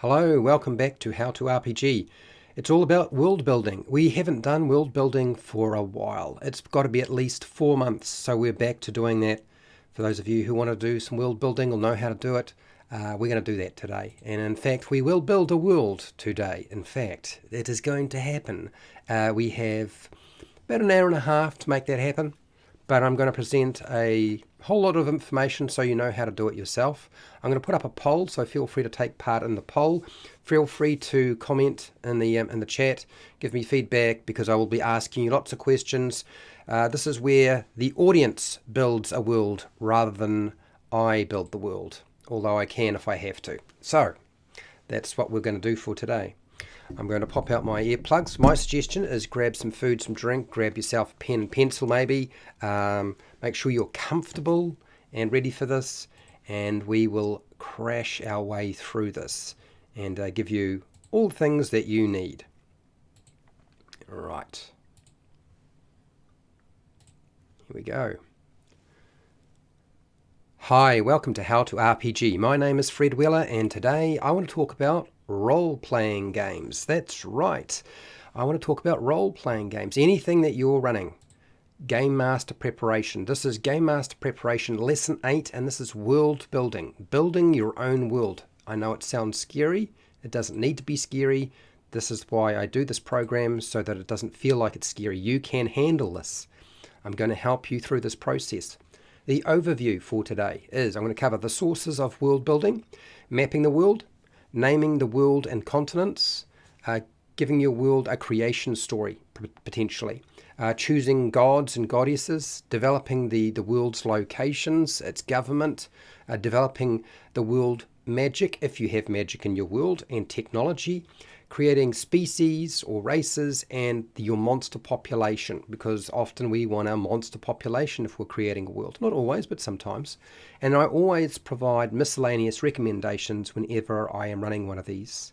Hello, welcome back to How to RPG. It's all about world building. We haven't done world building for a while. It's got to be at least 4 months, so we're back to doing that. For those of you who want to do some world building or know how to do it, we're going to do that today. And in fact, we will build a world today. In fact, it is going to happen. We have about an hour and a half to make that happen, but I'm going to present a whole lot of information so you know how to do it yourself. I'm going to put up a poll, so feel free to take part in the poll. Feel free to comment in the chat, give me feedback, because I will be asking you lots of questions. This is where the audience builds a world rather than I build the world, although I can if I have to. So that's what we're going to do for today. I'm going to pop out my earplugs. My suggestion is grab some food, some drink, grab yourself a pen and pencil maybe. Make sure you're comfortable and ready for this, and we will crash our way through this and give you all the things that you need. Right. Here we go. Hi, welcome to How to RPG. My name is Fred Weller, and today I want to talk about role-playing games. That's right. I want to talk about role-playing games. Anything that you're running. Game Master Preparation. This is Game Master Preparation Lesson 8, and this is world building. Building your own world. I know it sounds scary. It doesn't need to be scary. This is why I do this program, so that it doesn't feel like it's scary. You can handle this. I'm going to help you through this process. The overview for today is I'm going to cover the sources of world building, mapping the world, naming the world and continents, giving your world a creation story, potentially, choosing gods and goddesses, developing the world's locations, its government, developing the world magic, if you have magic in your world, and technology, creating species or races, and your monster population, because often we want our monster population if we're creating a world. Not always, but sometimes. And I always provide miscellaneous recommendations whenever I am running one of these.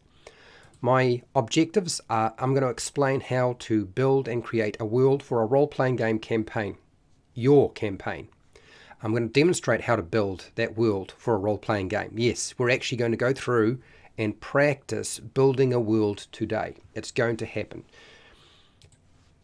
My objectives are, I'm going to explain how to build and create a world for a role-playing game campaign, your campaign. I'm going to demonstrate how to build that world for a role-playing game. Yes, we're actually going to go through and practice building a world today. It's going to happen.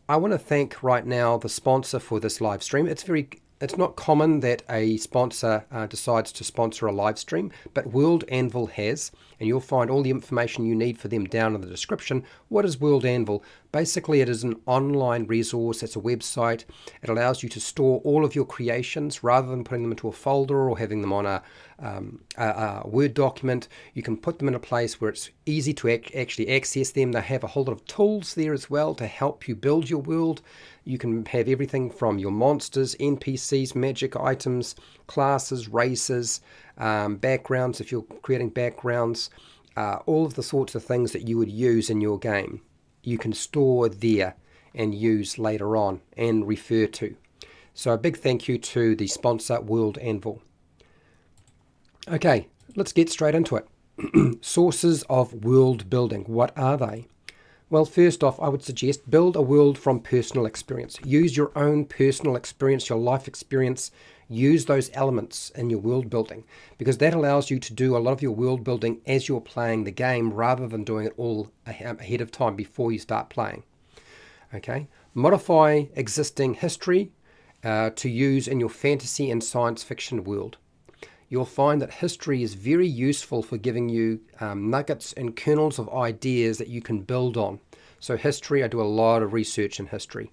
I want to thank right now the sponsor for this live stream. It's not common that a sponsor decides to sponsor a live stream, but World Anvil has, and you'll find all the information you need for them down in the description. What is World Anvil? Basically, it is an online resource. It's a website. It allows you to store all of your creations rather than putting them into a folder or having them on a Word document. You can put them in a place where it's easy to actually access them. They have a whole lot of tools there as well to help you build your world. You can have everything from your monsters, NPCs, magic items, classes, races, backgrounds if you're creating backgrounds, all of the sorts of things that you would use in your game. You can store there and use later on and refer to. So a big thank you to the sponsor, World Anvil. Okay, let's get straight into it. Sources of world building. What are they? Well, first off, I would suggest build a world from personal experience. Use your own personal experience, your life experience. Use those elements in your world building, because that allows you to do a lot of your world building as you're playing the game rather than doing it all ahead of time before you start playing. Okay, modify existing history to use in your fantasy and science fiction world. You'll find that history is very useful for giving you nuggets and kernels of ideas that you can build on. So history, I do a lot of research in history.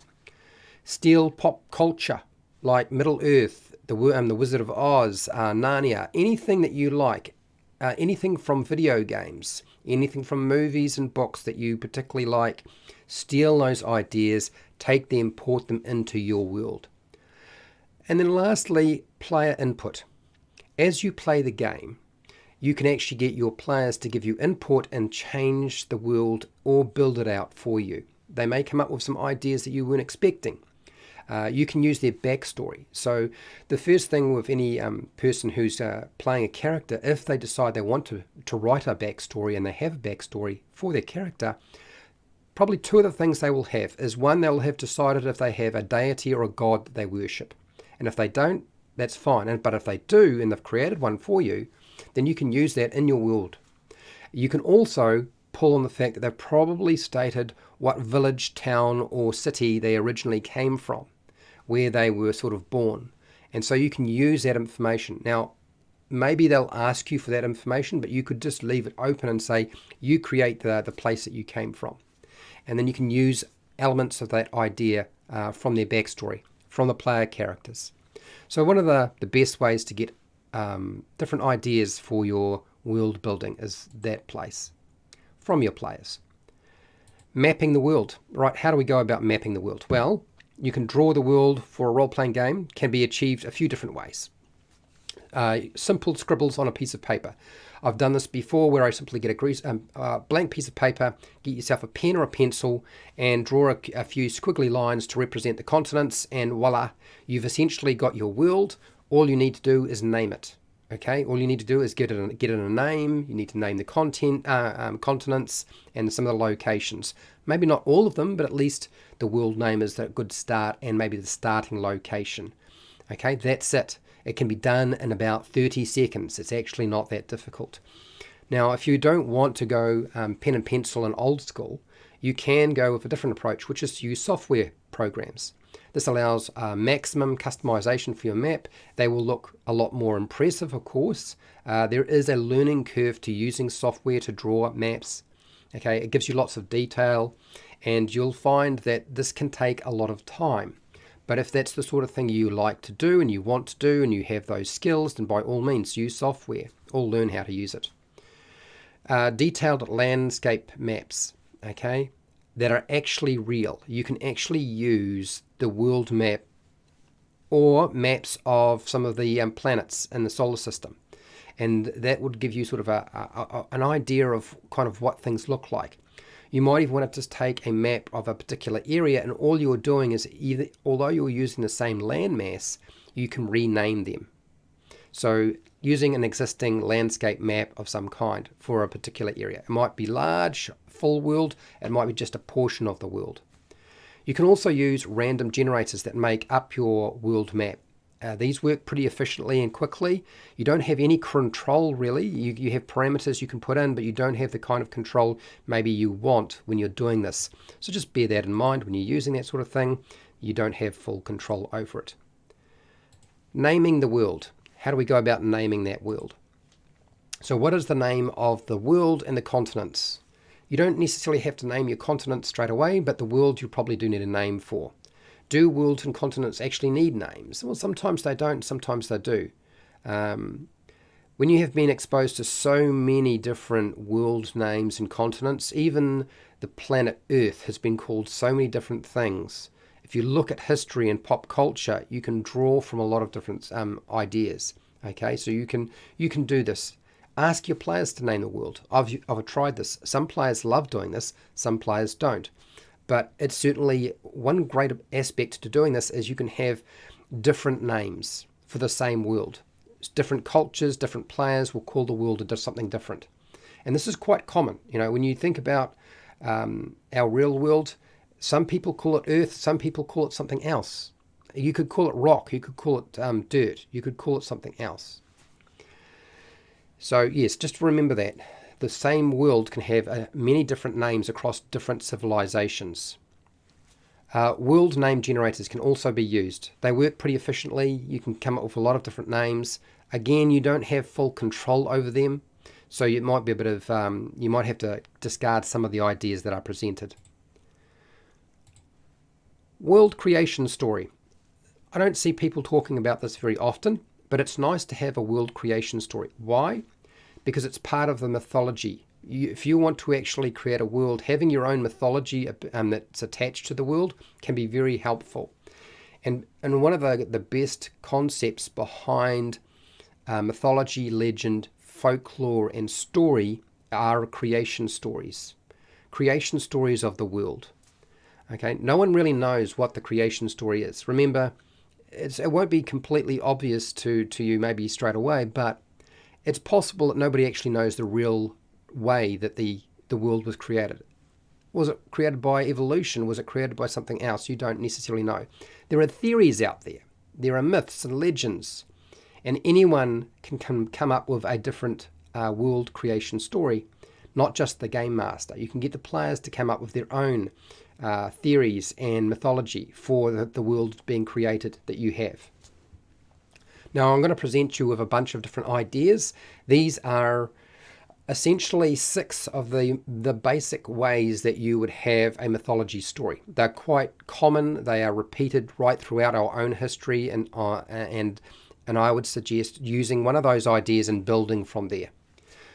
Steal pop culture like Middle Earth, the Wizard of Oz, Narnia, anything that you like, anything from video games, anything from movies and books that you particularly like. Steal those ideas, take them, port them into your world. And then lastly, player input. As you play the game, you can actually get your players to give you input and change the world or build it out for you. They may come up with some ideas that you weren't expecting. You can use their backstory. So the first thing with any person who's playing a character, if they decide they want to write a backstory and they have a backstory for their character, probably two of the things they will have is, one, they'll have decided if they have a deity or a god that they worship. And if they don't, that's fine. But if they do, and they've created one for you, then you can use that in your world. You can also pull on the fact that they've probably stated what village, town, or city they originally came from, where they were sort of born. And so you can use that information. Now, maybe they'll ask you for that information, but you could just leave it open and say, you create the place that you came from. And then you can use elements of that idea from their backstory, from the player characters. So one of the best ways to get different ideas for your world building is that place from your players. Mapping the world. Right, how do we go about mapping the world? Well, you can draw the world for a role-playing game. Can be achieved a few different ways. Simple scribbles on a piece of paper. I've done this before where I simply get a blank piece of paper, get yourself a pen or a pencil, and draw a few squiggly lines to represent the continents, and voila, you've essentially got your world. All you need to do is name it. Okay, all you need to do is get it a name. You need to name the continents and some of the locations. Maybe not all of them, but at least the world name is a good start, and maybe the starting location. Okay, that's it. It can be done in about 30 seconds. It's actually not that difficult. Now, if you don't want to go pen and pencil and old school, you can go with a different approach, which is to use software programs. This allows maximum customization for your map. They will look a lot more impressive, of course. There is a learning curve to using software to draw maps. Okay, it gives you lots of detail, and you'll find that this can take a lot of time. But if that's the sort of thing you like to do and you want to do and you have those skills, then by all means use software or learn how to use it. Detailed landscape maps, okay, that are actually real. You can actually use the world map or maps of some of the planets in the solar system. And that would give you sort of an idea of kind of what things look like. You might even want to just take a map of a particular area, and all you're doing is either, although you're using the same landmass, you can rename them. So using an existing landscape map of some kind for a particular area. It might be large, full world, it might be just a portion of the world. You can also use random generators that make up your world map. These work pretty efficiently and quickly. You don't have any control really. You have parameters you can put in, but you don't have the kind of control maybe you want when you're doing this. So just bear that in mind when you're using that sort of thing. You don't have full control over it. Naming the world. How do we go about naming that world? So what is the name of the world and the continents? You don't necessarily have to name your continent straight away, but the world you probably do need a name for. Do worlds and continents actually need names? Well, sometimes they don't, sometimes they do. When you have been exposed to so many different world names and continents, even the planet Earth has been called so many different things. If you look at history and pop culture, you can draw from a lot of different ideas. Okay, so you can do this. Ask your players to name the world. I've tried this. Some players love doing this, some players don't. But it's certainly one great aspect to doing this is you can have different names for the same world. Different cultures, different players will call the world something different. And this is quite common. You know, when you think about our real world, some people call it Earth, some people call it something else. You could call it rock, you could call it dirt, you could call it something else. So yes, just remember that. The same world can have many different names across different civilizations. World name generators can also be used. They work pretty efficiently. You can come up with a lot of different names. Again, you don't have full control over them, so it might be a bit of you might have to discard some of the ideas that are presented. World creation story. I don't see people talking about this very often, but it's nice to have a world creation story. Why? Because it's part of the mythology. If you want to actually create a world, having your own mythology that's attached to the world can be very helpful. And one of the best concepts behind mythology, legend, folklore, and story are creation stories of the world. Okay, no one really knows what the creation story is. Remember, it won't be completely obvious to you maybe straight away, but it's possible that nobody actually knows the real way that the world was created. Was it created by evolution? Was it created by something else? You don't necessarily know. There are theories out there. There are myths and legends. And anyone can come up with a different world creation story. not just the game master. You can get the players to come up with their own theories and mythology for the world being created that you have. Now I'm going to present you with a bunch of different ideas. These are essentially 6 of the basic ways that you would have a mythology story. They're quite common. They are repeated right throughout our own history, and I would suggest using one of those ideas and building from there.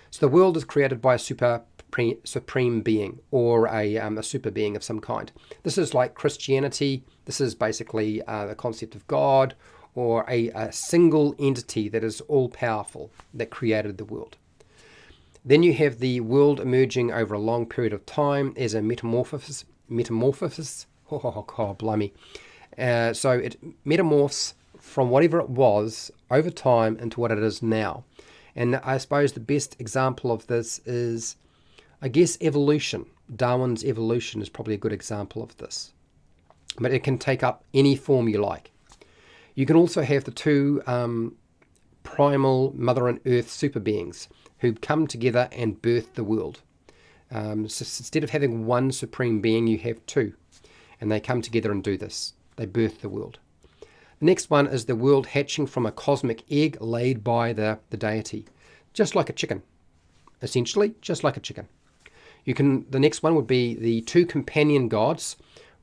So the world is created by a supreme being, or a super being of some kind. This is like Christianity. This is basically the concept of God, or a single entity that is all-powerful that created the world. Then you have the world emerging over a long period of time as a metamorphosis. Oh, blimey. So it metamorphs from whatever it was over time into what it is now. And I suppose the best example of this is, I guess, evolution. Darwin's evolution is probably a good example of this. But it can take up any form you like. You can also have the 2 primal Mother and Earth super beings who come together and birth the world. So instead of having one supreme being, you have 2. And they come together and do this. They birth the world. The next one is the world hatching from a cosmic egg laid by the deity. Just like a chicken. Essentially, just like a chicken. The next one would be the 2 companion gods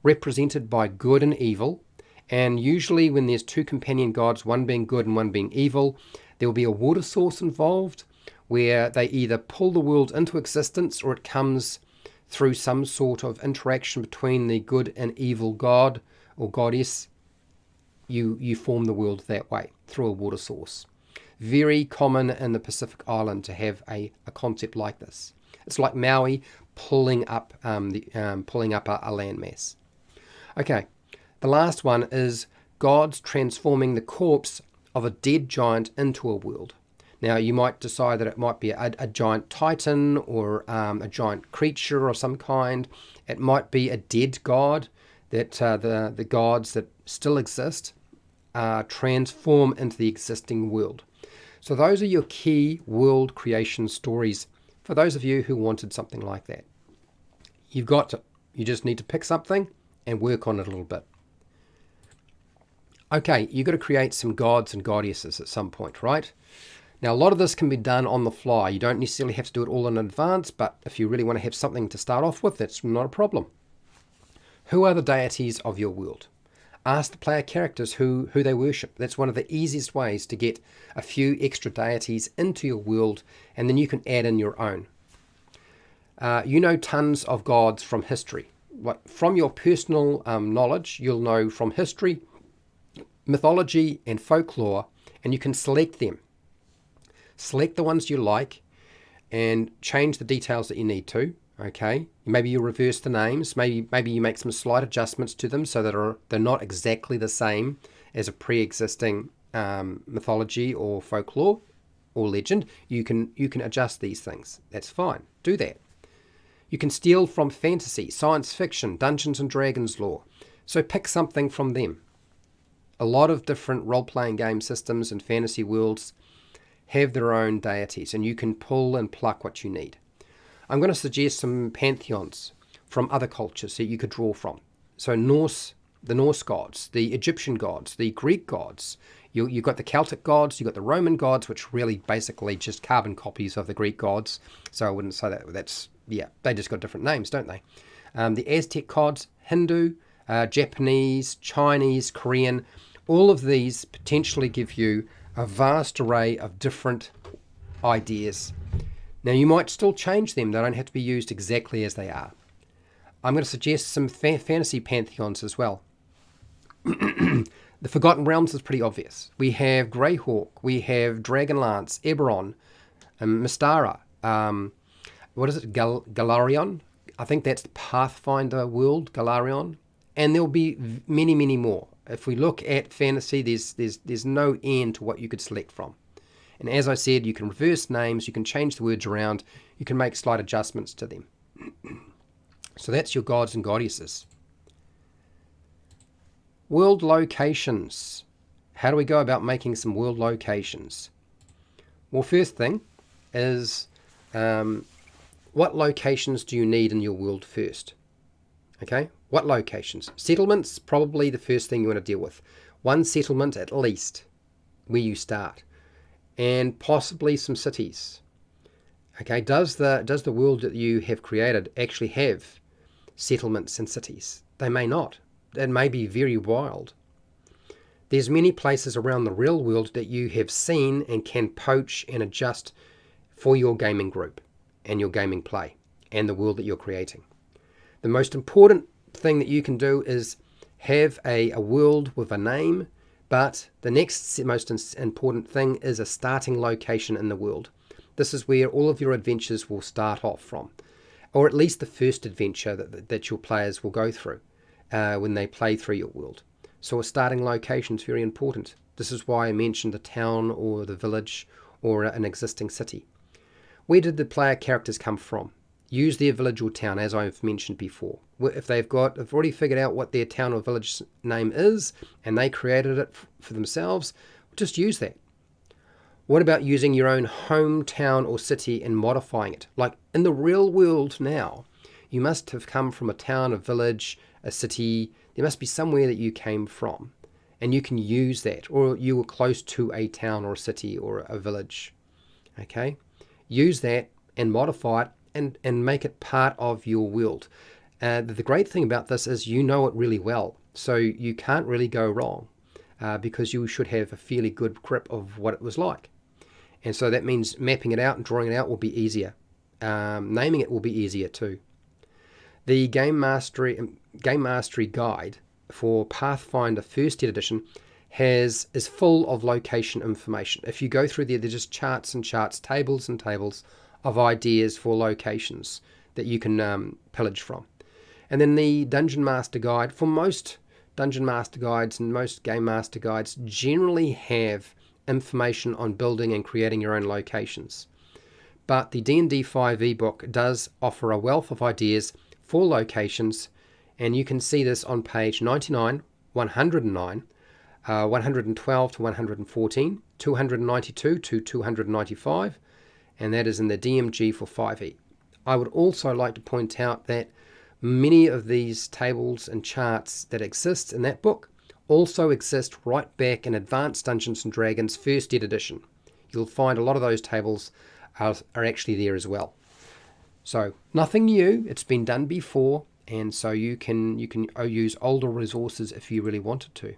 represented by good and evil. And usually when there's 2 companion gods, one being good and one being evil, there will be a water source involved where they either pull the world into existence, or it comes through some sort of interaction between the good and evil god or goddess. You form the world that way, through a water source. Very common in the Pacific Island to have a concept like this. It's like Maui pulling up a landmass. Okay, the last one is gods transforming the corpse of a dead giant into a world. Now, you might decide that it might be a giant titan, or a giant creature of some kind. It might be a dead god that the gods that still exist transform into the existing world. So those are your key world creation stories for those of you who wanted something like that. You just need to pick something and work on it a little bit. Okay, you've got to create some gods and goddesses at some point, right? Now, a lot of this can be done on the fly. You don't necessarily have to do it all in advance, but if you really want to have something to start off with, that's not a problem. Who are the deities of your world? Ask the player characters who they worship. That's one of the easiest ways to get a few extra deities into your world, and then you can add in your own. You know tons of gods from history. From your personal knowledge, you'll know from history, mythology, and folklore, and you can select them. Select the ones you like and change the details that you need to. Okay, maybe you reverse the names. Maybe you make some slight adjustments to them so that they're not exactly the same as a pre-existing mythology or folklore or legend. You can adjust these things. That's fine. Do that. You can steal from fantasy, science fiction, Dungeons and Dragons lore. So pick something from them. A lot of different role-playing game systems and fantasy worlds have their own deities, and you can pull and pluck what you need. I'm going to suggest some pantheons from other cultures that you could draw from. So the Norse gods, the Egyptian gods, the Greek gods. You've got the Celtic gods, you've got the Roman gods, which really basically just carbon copies of the Greek gods. So I wouldn't say they just got different names, don't they? The Aztec gods, Hindu, Japanese, Chinese, Korean, all of these potentially give you a vast array of different ideas. Now, you might still change them. They don't have to be used exactly as they are. I'm going to suggest some fantasy pantheons as well. The Forgotten Realms is pretty obvious. We have Greyhawk, we have Dragonlance, Eberron, Mystara, Galarion? I think that's the Pathfinder world, Galarion. And there'll be many, many more. If we look at fantasy, there's no end to what you could select from. And as I said, you can reverse names, you can change the words around, you can make slight adjustments to them. So that's your gods and goddesses. World locations. How do we go about making some world locations? Well, first thing is what locations do you need in your world first? Okay, what locations? Settlements, probably the first thing you want to deal with. One settlement at least, where you start. And possibly some cities. Okay, does the world that you have created actually have settlements and cities? They may not. It may be very wild. There's many places around the real world that you have seen and can poach and adjust for your gaming group and your gaming play and the world that you're creating. The most important thing that you can do is have a world with a name, but the next most important thing is a starting location in the world. This is where all of your adventures will start off from, or at least the first adventure that your players will go through when they play through your world. So a starting location is very important. This is why I mentioned the town or the village or an existing city. Where did the player characters come from? Use their village or town, as I've mentioned before. If they've already figured out what their town or village name is, and they created it for themselves, just use that. What about using your own hometown or city and modifying it? Like in the real world now, you must have come from a town, a village, a city. There must be somewhere that you came from, and you can use that, or you were close to a town or a city or a village. Okay? Use that and modify it and make it part of your world. The great thing about this is you know it really well, so you can't really go wrong because you should have a fairly good grip of what it was like. And so that means mapping it out and drawing it out will be easier. Naming it will be easier too. The Game Mastery Guide for Pathfinder First Ed Edition is full of location information. If you go through there, there's just charts and charts, tables and tables of ideas for locations that you can pillage from. And then the Dungeon Master Guide, for most Dungeon Master Guides and most Game Master Guides, generally have information on building and creating your own locations. But the D&D 5 ebook does offer a wealth of ideas for locations, and you can see this on page 99, 109, 112 to 114, 292 to 295, and that is in the DMG for 5e. I would also like to point out that many of these tables and charts that exist in that book also exist right back in Advanced Dungeons & Dragons First Ed Edition. You'll find a lot of those tables are actually there as well. So nothing new, it's been done before, and so you can use older resources if you really wanted to.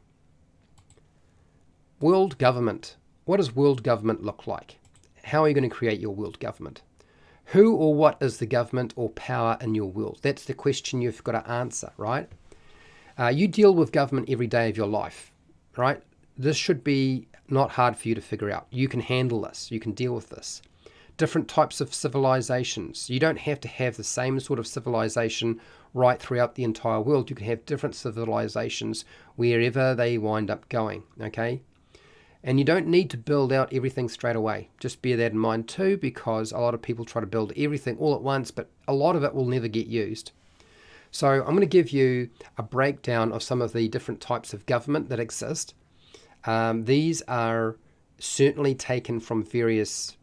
World government. What does world government look like? How are you going to create your world government? Who or what is the government or power in your world? That's the question you've got to answer, right? You deal with government every day of your life, right? This should be not hard for you to figure out. You can handle this. You can deal with this. Different types of civilizations. You don't have to have the same sort of civilization right throughout the entire world. You can have different civilizations wherever they wind up going, okay? And you don't need to build out everything straight away. Just bear that in mind too, because a lot of people try to build everything all at once, but a lot of it will never get used. So I'm going to give you a breakdown of some of the different types of government that exist. These are certainly taken from various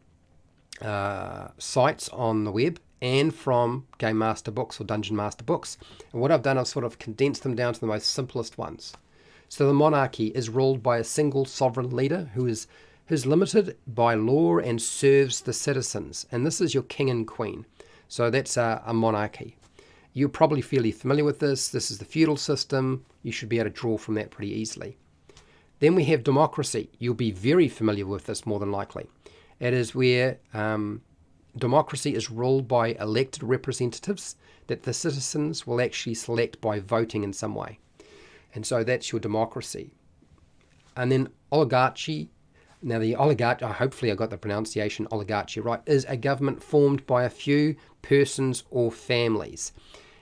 sites on the web and from Game Master books or Dungeon Master books. And what I've done, I've sort of condensed them down to the most simplest ones. So the monarchy is ruled by a single sovereign leader who's limited by law and serves the citizens. And this is your king and queen. So that's a monarchy. You're probably fairly familiar with this. This is the feudal system. You should be able to draw from that pretty easily. Then we have democracy. You'll be very familiar with this more than likely. It is where democracy is ruled by elected representatives that the citizens will actually select by voting in some way. And so that's your democracy. And then oligarchy. Now the oligarchy, hopefully I got the pronunciation oligarchy right, is a government formed by a few persons or families.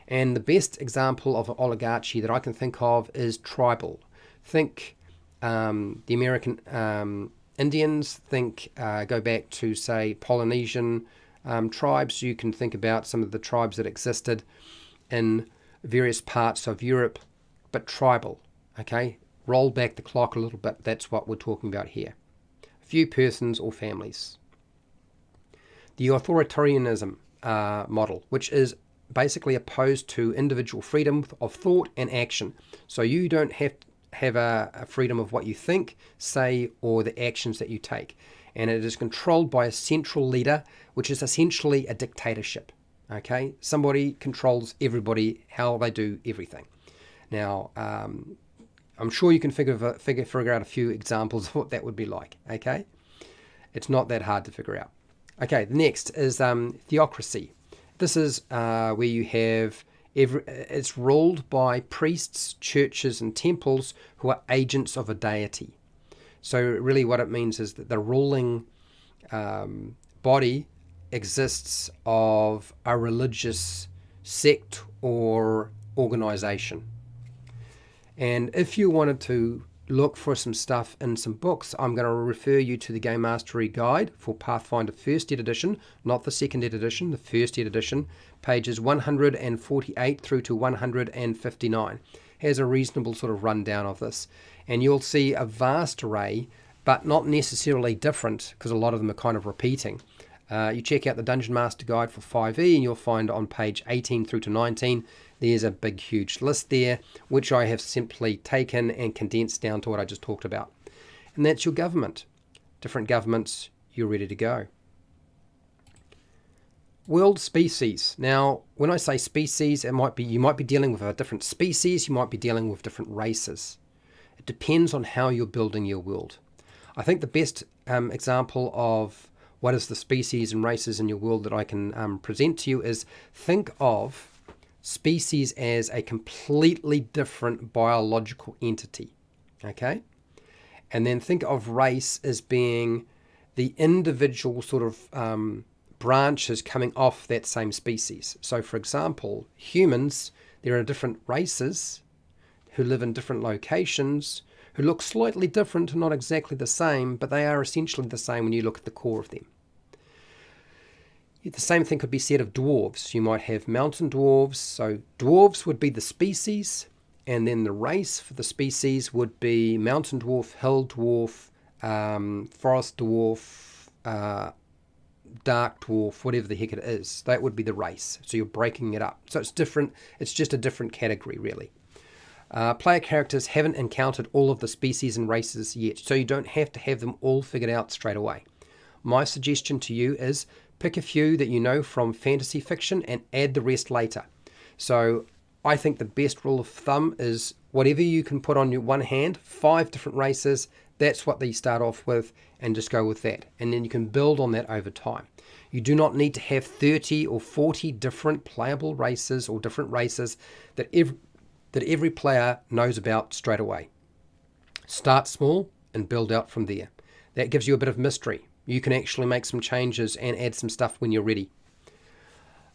And the best example of an oligarchy that I can think of is tribal. Think the American Indians, think go back to, say, Polynesian tribes. You can think about some of the tribes that existed in various parts of Europe, but tribal, okay? Roll back the clock a little bit. That's what we're talking about here. A few persons or families. The authoritarianism. model, which is basically opposed to individual freedom of thought and action. So you don't have a freedom of what you think, say, or the actions that you take. And it is controlled by a central leader, which is essentially a dictatorship. Okay, somebody controls everybody, how they do everything. Now, I'm sure you can figure out a few examples of what that would be like. Okay, it's not that hard to figure out. Okay, the next is theocracy. This is where you have it's ruled by priests, churches, and temples who are agents of a deity. So really, what it means is that the ruling body exists of a religious sect or organization. And if you wanted to look for some stuff in some books, I'm going to refer you to the Game Mastery Guide for Pathfinder First Ed Edition, not the Second Ed Edition, the First Ed Edition, pages 148 through to 159. Has a reasonable sort of rundown of this. And you'll see a vast array, but not necessarily different, because a lot of them are kind of repeating. You check out the Dungeon Master Guide for 5e, and you'll find on page 18 through to 19, there's a big, huge list there, which I have simply taken and condensed down to what I just talked about. And that's your government. Different governments, you're ready to go. World species. Now, when I say species, you might be dealing with a different species, you might be dealing with different races. It depends on how you're building your world. I think the best example of what is the species and races in your world that I can present to you is think of species as a completely different biological entity, okay? And then think of race as being the individual sort of branches coming off that same species. So for example, humans, there are different races who live in different locations, who look slightly different, not exactly the same, but they are essentially the same when you look at the core of them. The same thing could be said of dwarves. You might have mountain dwarves, so dwarves would be the species, and then the race for the species would be mountain dwarf, hill dwarf, forest dwarf, dark dwarf, whatever the heck it is. That would be the race. So you're breaking it up. So it's different. It's just a different category, really. Player characters haven't encountered all of the species and races yet, so you don't have to have them all figured out straight away. My suggestion to you is pick a few that you know from fantasy fiction and add the rest later. So I think the best rule of thumb is whatever you can put on your one hand, 5 different races, that's what they start off with, and just go with that. And then you can build on that over time. You do not need to have 30 or 40 different playable races or different races that every player knows about straight away. Start small and build out from there. That gives you a bit of mystery. You can actually make some changes and add some stuff when you're ready.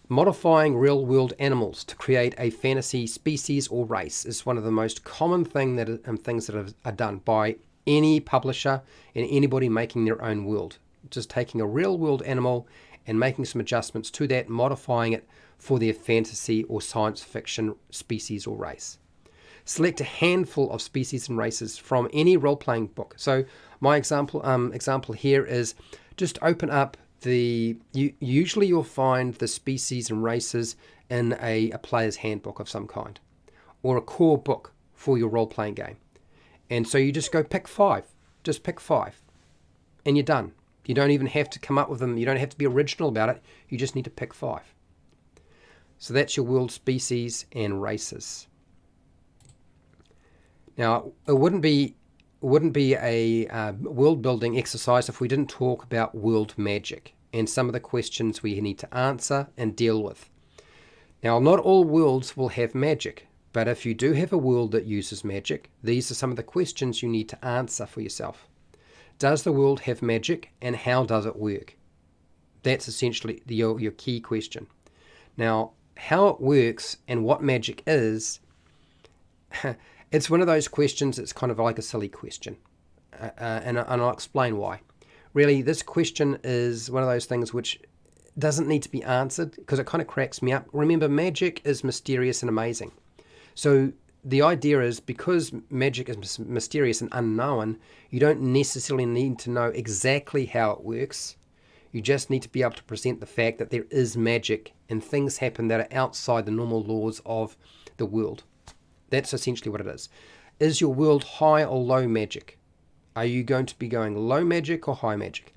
Modifying real-world animals to create a fantasy species or race is one of the most common things that are done by any publisher and anybody making their own world. Just taking a real-world animal and making some adjustments to that, modifying it for their fantasy or science fiction species or race. Select a handful of species and races from any role-playing book. So my example here is just open up usually you'll find the species and races in a player's handbook of some kind, or a core book for your role-playing game. And so you just go pick 5. Just pick 5. And you're done. You don't even have to come up with them. You don't have to be original about it. You just need to pick 5. So that's your world, species, and races. Now, it wouldn't be a world-building exercise if we didn't talk about world magic and some of the questions we need to answer and deal with. Now, not all worlds will have magic, but if you do have a world that uses magic, these are some of the questions you need to answer for yourself. Does the world have magic, and how does it work? That's essentially your key question. Now, how it works and what magic is, it's one of those questions that's kind of like a silly question, and I'll explain why. Really, this question is one of those things which doesn't need to be answered because it kind of cracks me up. Remember, magic is mysterious and amazing. So the idea is because magic is mysterious and unknown, you don't necessarily need to know exactly how it works. You just need to be able to present the fact that there is magic and things happen that are outside the normal laws of the world. That's essentially what it is. Is your world high or low magic? Are you going to be going low magic or high magic?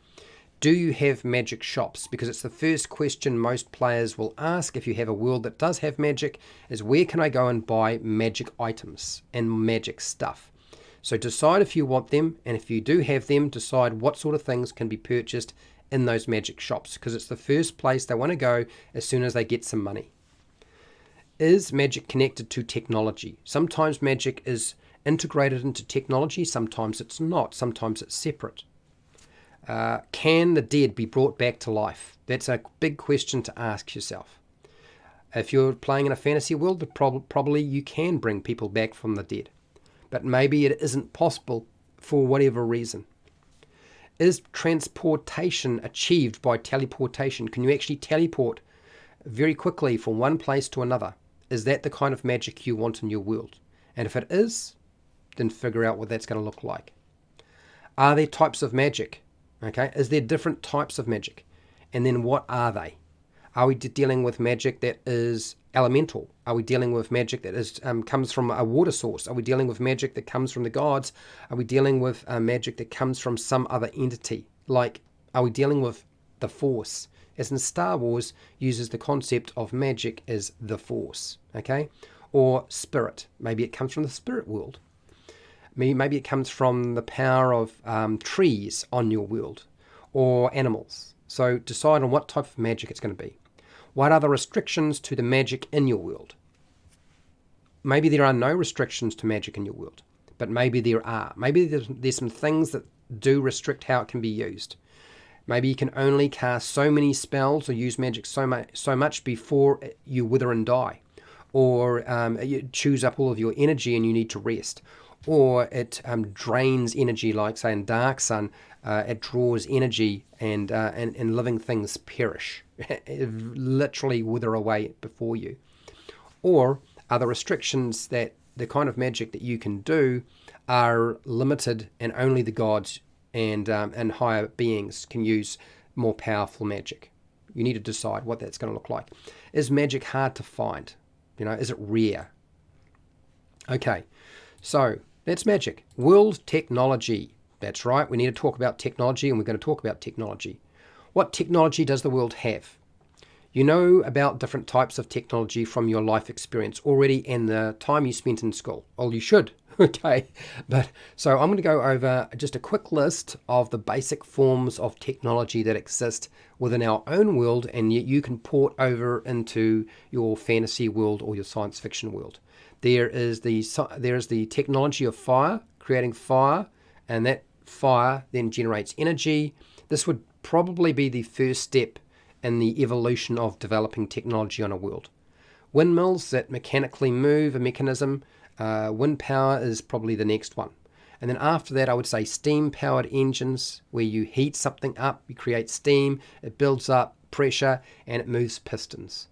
Do you have magic shops? Because it's the first question most players will ask if you have a world that does have magic, is where can I go and buy magic items and magic stuff? So decide if you want them, and if you do have them, decide what sort of things can be purchased in those magic shops, because it's the first place they want to go as soon as they get some money. Is magic connected to technology? Sometimes magic is integrated into technology, sometimes it's not, sometimes it's separate. Can the dead be brought back to life? That's a big question to ask yourself. If you're playing in a fantasy world, probably you can bring people back from the dead. But maybe it isn't possible for whatever reason. Is transportation achieved by teleportation? Can you actually teleport very quickly from one place to another? Is that the kind of magic you want in your world? And if it is, then figure out what that's going to look like. Are there types of magic? Okay, is there different types of magic? And then what are they? Are we dealing with magic that is elemental? Are we dealing with magic that is comes from a water source? Are we dealing with magic that comes from the gods? Are we dealing with magic that comes from some other entity? Like, are we dealing with the Force? As in Star Wars uses the concept of magic as the Force, okay? Or spirit. Maybe it comes from the spirit world. Maybe it comes from the power of trees on your world, or animals. So decide on what type of magic it's going to be. What are the restrictions to the magic in your world? Maybe there are no restrictions to magic in your world, but maybe there are. Maybe there's some things that do restrict how it can be used. Maybe you can only cast so many spells or use magic so much before you wither and die, or you choose up all of your energy and you need to rest. Or it drains energy, like say in Dark Sun, it draws energy and living things perish, literally wither away before you. Or other restrictions that the kind of magic that you can do are limited, and only the gods and higher beings can use more powerful magic. You need to decide what that's going to look like. Is magic hard to find? Is it rare? Okay, so that's magic. World technology. That's right, we need to talk about technology, and we're going to talk about technology. What technology does the world have? You know about different types of technology from your life experience already and the time you spent in school. Well, you should, okay? But so I'm going to go over just a quick list of the basic forms of technology that exist within our own world, and yet you can port over into your fantasy world or your science fiction world. There is the technology of fire, creating fire, and that fire then generates energy. This would probably be the first step in the evolution of developing technology on a world. Windmills that mechanically move a mechanism, wind power is probably the next one. And then after that, I would say steam-powered engines, where you heat something up, you create steam, it builds up pressure, and it moves pistons.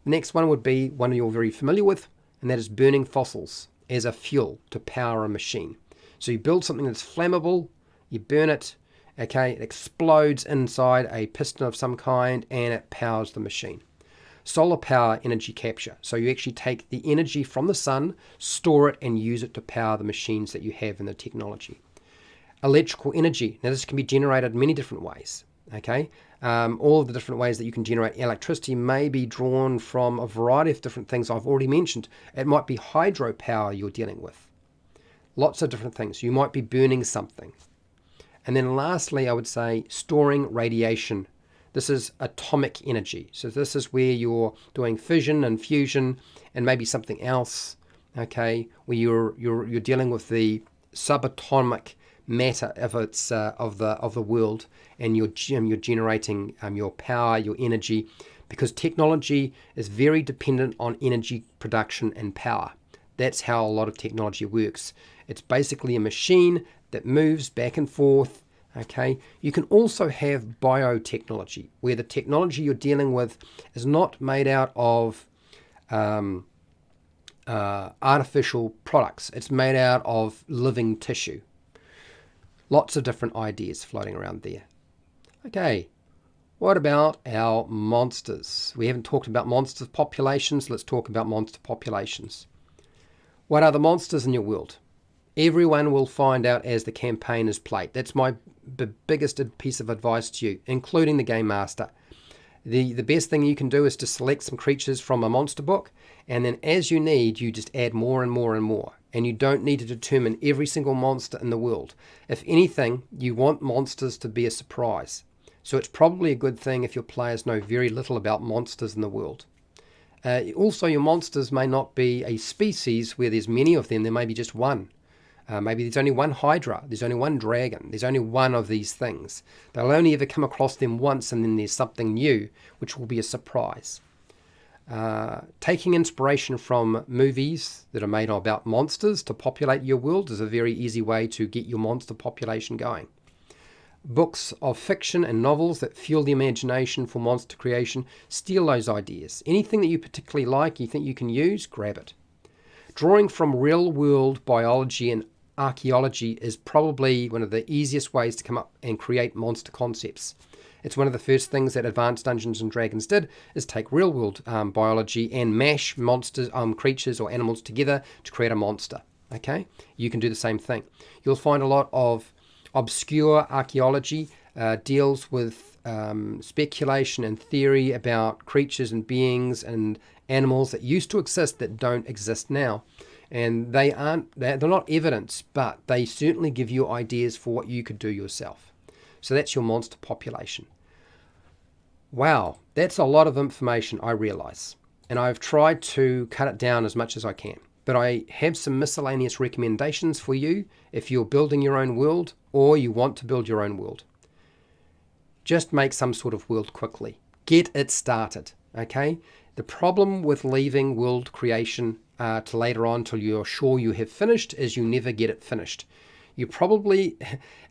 The next one would be one you're very familiar with, and that is burning fossils as a fuel to power a machine. So you build something that's flammable, you burn it, okay, it explodes inside a piston of some kind, and it powers the machine. Solar power energy capture. So you actually take the energy from the sun, store it, and use it to power the machines that you have in the technology. Electrical energy. Now this can be generated many different ways, okay? All of the different ways that you can generate electricity may be drawn from a variety of different things I've already mentioned. It might be hydropower you're dealing with. Lots of different things. You might be burning something. And then lastly, I would say storing radiation. This is atomic energy. So this is where you're doing fission and fusion and maybe something else, okay, where you're dealing with the subatomic matter of the world, and you're generating your power, your energy, because technology is very dependent on energy production and power. That's how a lot of technology works. It's basically a machine that moves back and forth. Okay, you can also have biotechnology, where the technology you're dealing with is not made out of artificial products. It's made out of living tissue. Lots of different ideas floating around there. Okay, What about our monsters? We haven't talked about monster populations. Let's talk about monster populations. What are the monsters in your world? Everyone will find out as the campaign is played. That's my biggest piece of advice to you, including the game master. The best thing you can do is to select some creatures from a monster book, and then as you need, you just add more and more and more. And you don't need to determine every single monster in the world. If anything, you want monsters to be a surprise. So it's probably a good thing if your players know very little about monsters in the world. Also, your monsters may not be a species where there's many of them. There may be just one. Maybe there's only one Hydra, there's only one dragon, there's only one of these things. They'll only ever come across them once, and then there's something new, which will be a surprise. Taking inspiration from movies that are made about monsters to populate your world is a very easy way to get your monster population going. Books of fiction and novels that fuel the imagination for monster creation, steal those ideas. Anything that you particularly like, you think you can use, grab it. Drawing from real-world biology and archaeology is probably one of the easiest ways to come up and create monster concepts. It's one of the first things that Advanced Dungeons and Dragons did, is take real-world biology and mash monsters, creatures or animals together to create a monster. Okay, you can do the same thing. You'll find a lot of obscure archaeology deals with speculation and theory about creatures and beings and animals that used to exist that don't exist now. And they're not evidence, but they certainly give you ideas for what you could do yourself. So that's your monster population. Wow, that's a lot of information, I realize. And I've tried to cut it down as much as I can. But I have some miscellaneous recommendations for you if you're building your own world or you want to build your own world. Just make some sort of world quickly. Get it started, okay? The problem with leaving world creation to later on till you're sure you have finished is you never get it finished. You probably,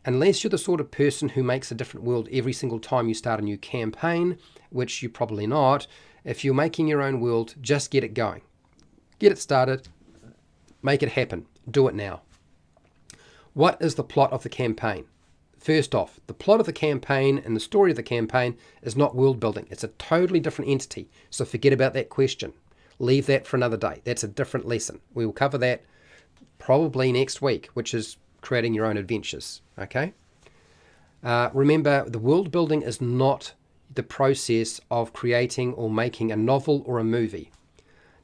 unless you're the sort of person who makes a different world every single time you start a new campaign, which you're probably not, if you're making your own world, just get it going. Get it started. Make it happen. Do it now. What is the plot of the campaign? First off, the plot of the campaign and the story of the campaign is not world building. It's a totally different entity. So forget about that question. Leave that for another day. That's a different lesson. We will cover that probably next week, which is creating your own adventures. Okay? Remember, the world building is not the process of creating or making a novel or a movie.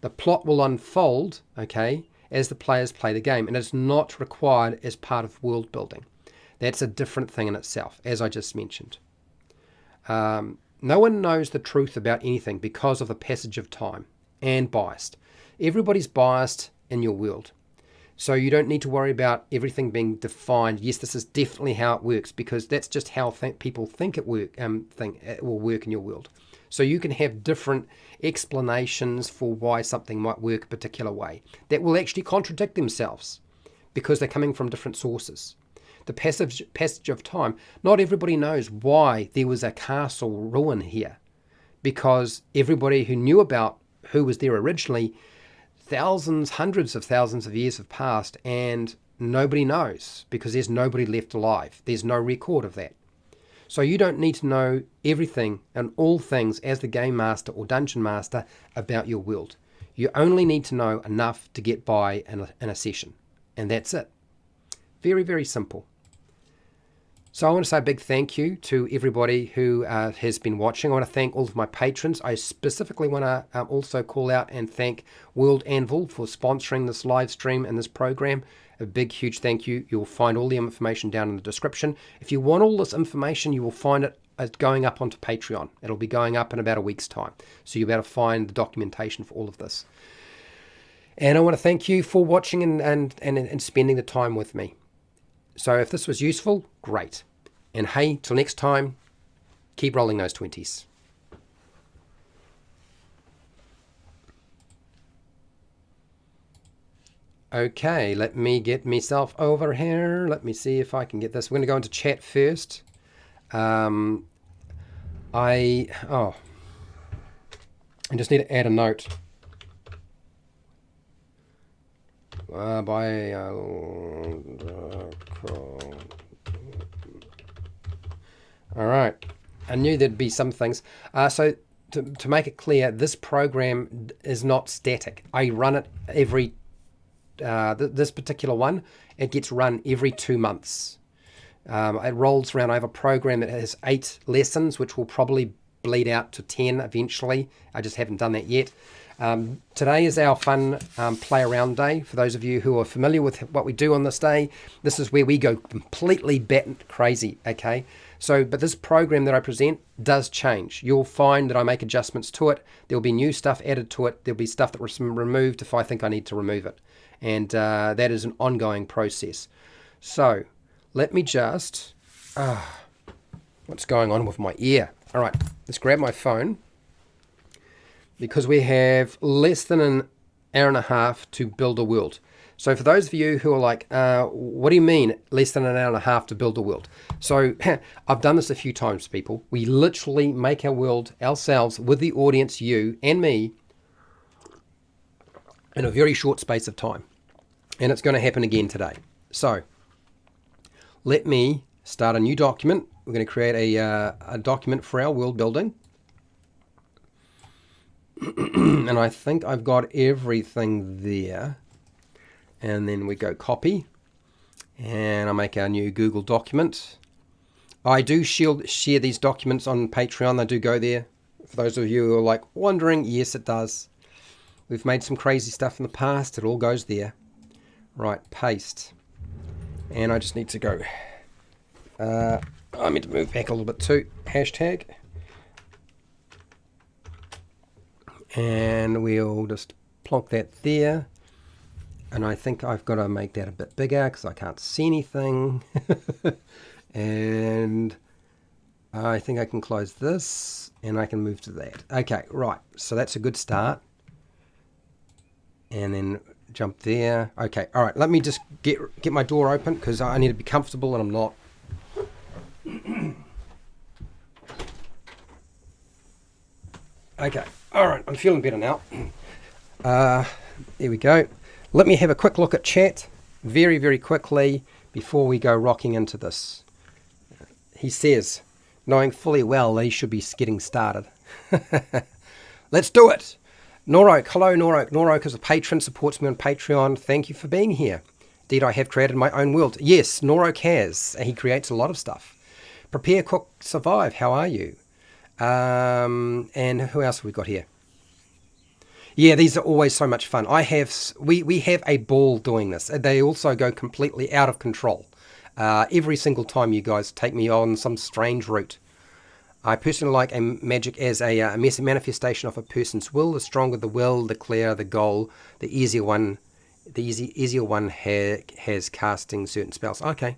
The plot will unfold, okay, as the players play the game, and it's not required as part of world building. That's a different thing in itself, as I just mentioned. No one knows the truth about anything because of the passage of time, and biased. Everybody's biased in your world. So you don't need to worry about everything being defined. Yes, this is definitely how it works, because that's just how people think it will work in your world. So you can have different explanations for why something might work a particular way that will actually contradict themselves because they're coming from different sources. The passage of time, not everybody knows why there was a castle ruin here, because everybody who knew about who was there originally, hundreds of thousands of years have passed, and nobody knows because there's nobody left alive. There's no record of that. So you don't need to know everything and all things as the game master or dungeon master about your world. You only need to know enough to get by in a session, and that's it. Very, very simple. So I want to say a big thank you to everybody who has been watching. I want to thank all of my patrons. I specifically want to also call out and thank World Anvil for sponsoring this live stream and this program. A big, huge thank you. You'll find all the information down in the description. If you want all this information, you will find it going up onto Patreon. It'll be going up in about a week's time. So you'll be able to find the documentation for all of this. And I want to thank you for watching and spending the time with me. So if this was useful, great. And hey, till next time, keep rolling those 20s. Okay, let me get myself over here. Let me see if I can get this. We're going to go into chat first. I just need to add a note. All right. I knew there'd be some things. So to make it clear, this program is not static. I run it every, this particular one, it gets run every 2 months. It rolls around. I have a program that has 8 lessons, which will probably bleed out to 10 eventually. I just haven't done that yet. Today is our fun play around day. For those of you who are familiar with what we do on this day, this is where we go completely bat crazy, okay? So, but this program that I present does change. You'll find that I make adjustments to it. There'll be new stuff added to it. There'll be stuff that was removed if I think I need to remove it. And that is an ongoing process. So, let me just... what's going on with my ear? All right, let's grab my phone, because we have less than an hour and a half to build a world. So for those of you who are like, what do you mean less than an hour and a half to build a world? So I've done this a few times, people. We literally make our world ourselves with the audience, you and me, in a very short space of time. And it's going to happen again today. So let me start a new document. We're going to create a document for our world building. And I think I've got everything there. And then we go copy. And I make our new Google document. I do share these documents on Patreon. They do go there. For those of you who are like wondering, yes, it does. We've made some crazy stuff in the past. It all goes there. Right, paste. And I just need to go... I need to move back a little bit too. Hashtag. And we'll just plonk that there. And I think I've got to make that a bit bigger because I can't see anything. And I think I can close this and I can move to that. Okay, right. So that's a good start. And then jump there. Okay, all right. Let me just get my door open because I need to be comfortable and I'm not. Okay, all right, I'm feeling better now. There we go. Let me have a quick look at chat very, very quickly before we go rocking into this. He says, knowing fully well that he should be getting started. Let's do it. Norok, hello Norok. Norok is a patron, supports me on Patreon. Thank you for being here. Indeed, I have created my own world. Yes, Norok has. He creates a lot of stuff. Prepare, cook, survive. How are you? And who else have we got here? Yeah, these are always so much fun. We have a ball doing this. They also go completely out of control. Every single time you guys take me on some strange route. I personally like magic as a manifestation of a person's will. The stronger the will, the clearer the goal, the easier one has casting certain spells. Okay.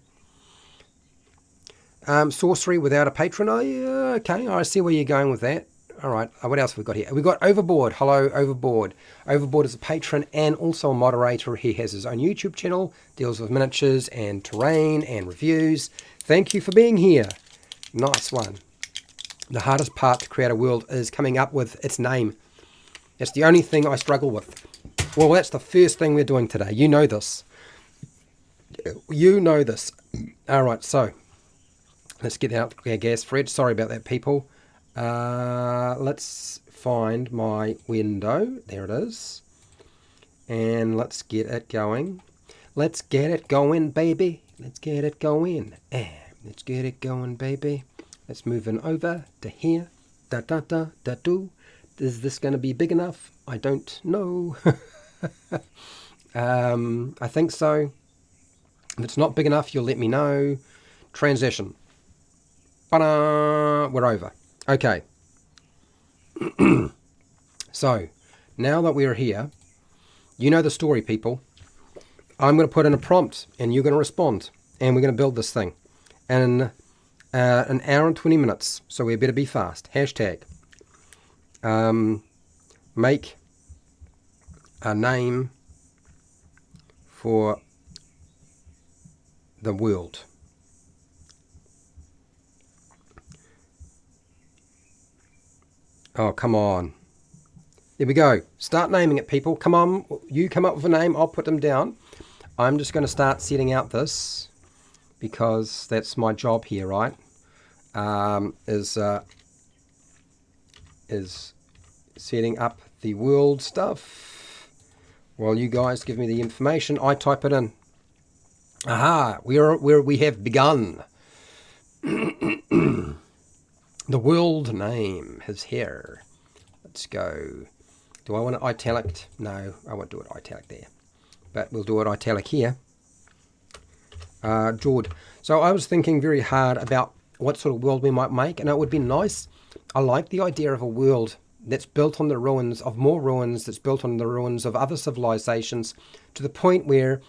Sorcery without a patron. Oh, yeah, okay, I see where you're going with that. All right, what else have we got here? We've got Overboard. Hello, Overboard. Overboard is a patron and also a moderator. He has his own YouTube channel, deals with miniatures and terrain and reviews. Thank you for being here. Nice one. The hardest part to create a world is coming up with its name. That's the only thing I struggle with. Well, that's the first thing we're doing today. You know this. You know this. All right, so let's get out the gas, Fred. Sorry about that, people. Let's find my window. There it is. And let's get it going. Let's get it going, baby. Let's get it going. Let's get it going, baby. Let's move in over to here. Da da da da do. Is this going to be big enough? I don't know. I think so. If it's not big enough, you'll let me know. Transition. Ta-da! We're over. Okay. So, now that we're here, you know the story, people. I'm going to put in a prompt, and you're going to respond, and we're going to build this thing in an hour and 20 minutes. So we better be fast. Hashtag. Make a name for the world. Oh, come on. There we go. Start naming it, people. Come on. You come up with a name. I'll put them down. I'm just going to start setting out this because that's my job here, right? is setting up the world stuff. While you guys give me the information, I type it in. Aha! We have begun. The world name is here. Let's go. Do I want it italic? No, I won't do it italic there. But we'll do it italic here. George. So I was thinking very hard about what sort of world we might make, and it would be nice. I like the idea of a world that's built on the ruins of more ruins, that's built on the ruins of other civilizations, to the point where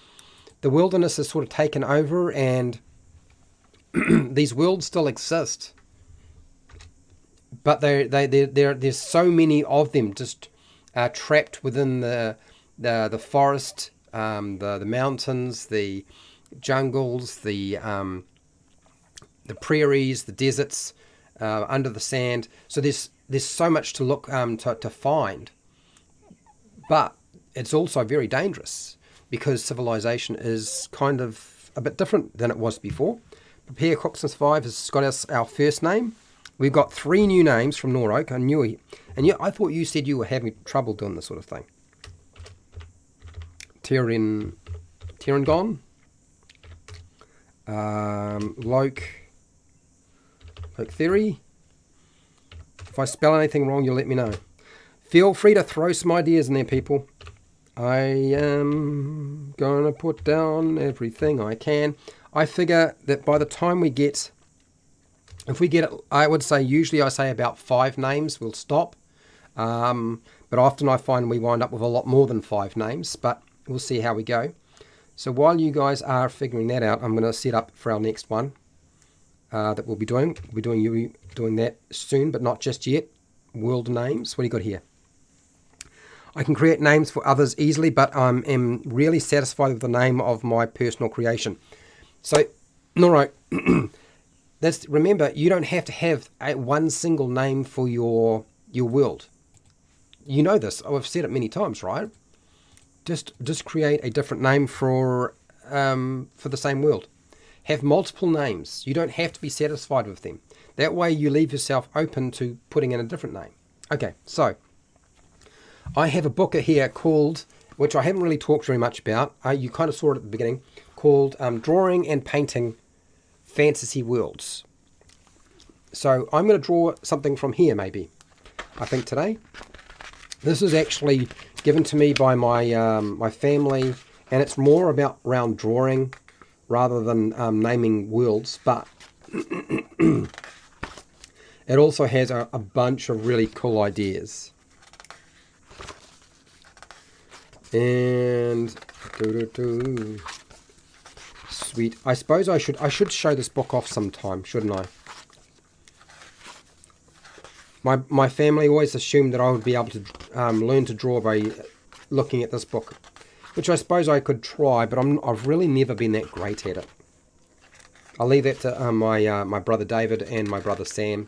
the wilderness is sort of taken over and these worlds still exist. But there's so many of them just trapped within the forest, the mountains, the jungles, the prairies, the deserts, under the sand. So there's so much to look to find, but it's also very dangerous because civilization is kind of a bit different than it was before. Prepare, Cook, and Survive has got us our first name. We've got 3 new names from Norok. I thought you said you were having trouble doing this sort of thing. Terrangon, Loke Theory. If I spell anything wrong, you'll let me know. Feel free to throw some ideas in there, people. I am going to put down everything I can. I figure that by the time we get, if we get it, I would say usually I say about 5 names, we'll stop. But often I find we wind up with a lot more than 5 names, but we'll see how we go. So while you guys are figuring that out, I'm going to set up for our next one that we'll be doing. We'll be doing that soon, but not just yet. World names. What do you got here? I can create names for others easily, but I am really satisfied with the name of my personal creation. So, all right. Remember, you don't have to have one single name for your world. You know this. I've said it many times, right? Just create a different name for the same world. Have multiple names. You don't have to be satisfied with them. That way you leave yourself open to putting in a different name. Okay, so I have a book here called, which I haven't really talked very much about, you kind of saw it at the beginning, called Drawing and Painting Fantasy Worlds. So I'm going to draw something from here maybe, I think today. This is actually given to me by my family, and it's more around drawing rather than naming worlds, but it also has a bunch of really cool ideas. And sweet. I suppose I should show this book off sometime, shouldn't I? My family always assumed that I would be able to learn to draw by looking at this book, which I suppose I could try, but I've really never been that great at it. I'll leave that to my brother David and my brother Sam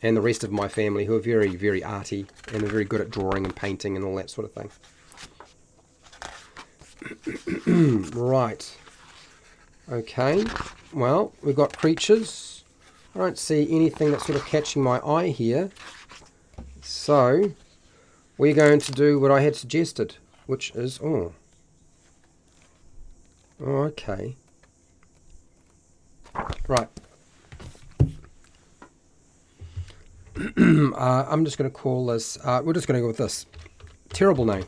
and the rest of my family, who are very, very arty and are very good at drawing and painting and all that sort of thing. Right. Okay. Well, we've got creatures. I don't see anything that's sort of catching my eye here. So, we're going to do what I had suggested, which is... Oh, okay. Right. I'm just going to call this... we're just going to go with this. Terrible name.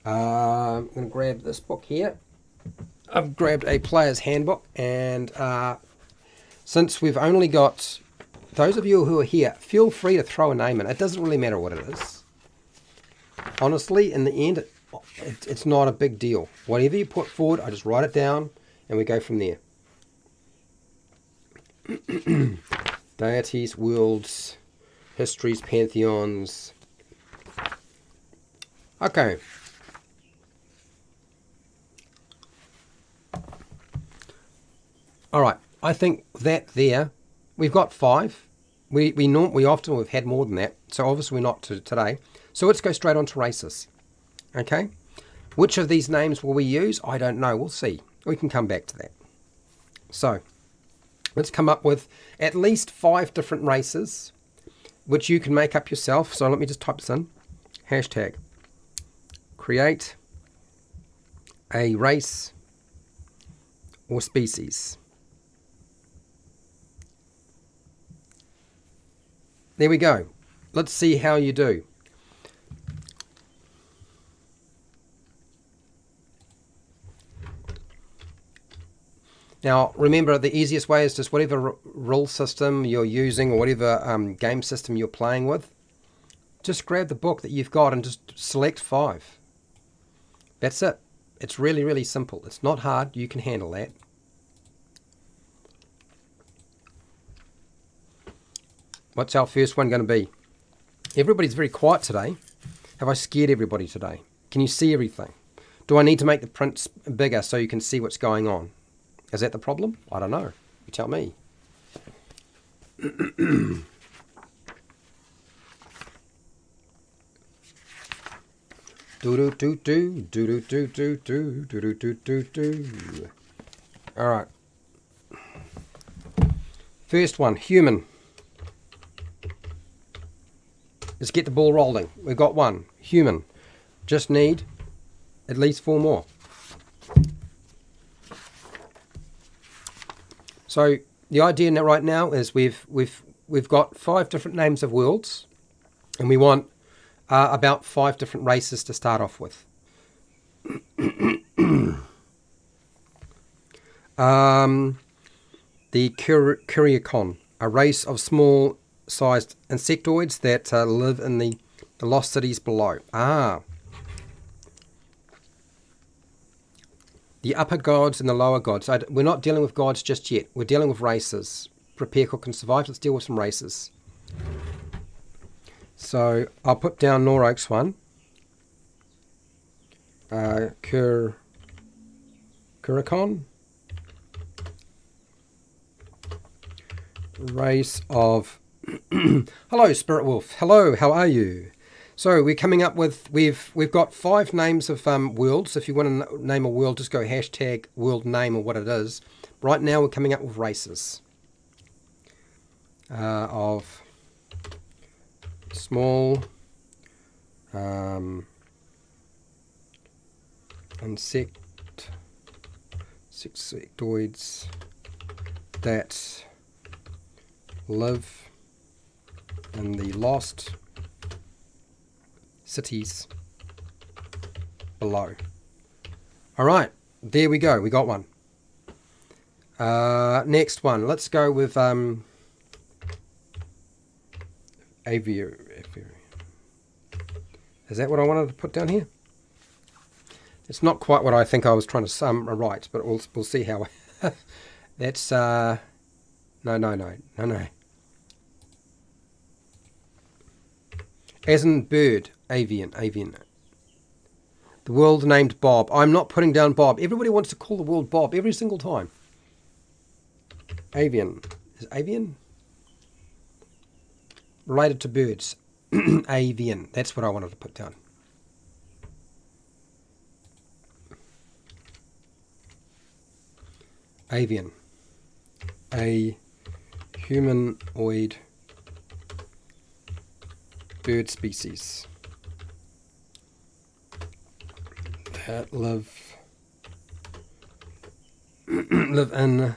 I'm going to grab this book here. I've grabbed a player's handbook, and since we've only got... Those of you who are here, feel free to throw a name in. It doesn't really matter what it is. Honestly, in the end, it's not a big deal. Whatever you put forward, I just write it down, and we go from there. Deities, worlds, histories, pantheons. Okay. All right. I think that there, we've got 5. We often have had more than that, so obviously we're not today. So let's go straight on to races. Okay. Which of these names will we use? I don't know. We'll see. We can come back to that. So let's come up with at least 5 different races, which you can make up yourself. So let me just type this in. Hashtag create a race or species. There we go. Let's see how you do. Now, remember, the easiest way is just whatever rule system you're using or whatever game system you're playing with, just grab the book that you've got and just select 5. That's it. It's really, really simple. It's not hard. You can handle that. What's our first one going to be? Everybody's very quiet today. Have I scared everybody today? Can you see everything? Do I need to make the print bigger so you can see what's going on? Is that the problem? I don't know. You tell me. All right. First one, human. Let's get the ball rolling. We've got 1, human. Just need at least 4 more. So the idea right now is we've got 5 different names of worlds, and we want about 5 different races to start off with. The Kuriakon, a race of small-sized insectoids that live in the lost cities below. The upper gods and the lower gods. We're not dealing with gods just yet. We're dealing with races. Prepare, cook, and survive. Let's deal with some races. So I'll put down Noroak's one. Kurakon. Race of... Hello, Spirit Wolf. Hello, how are you? So we're coming up with, we've got 5 names of worlds. If you want to name a world, just go hashtag world name or what it is. Right now we're coming up with races of small insectoids that live in the lost cities below. All right, there we go. We got one. Next one. Let's go with aviary. Is that what I wanted to put down here? It's not quite what I think I was trying to write, but we'll see how. That's no. As in bird, avian. The world named Bob. I'm not putting down Bob. Everybody wants to call the world Bob every single time. Avian. Is avian related to birds? Avian. That's what I wanted to put down. Avian. A humanoid bird species that live in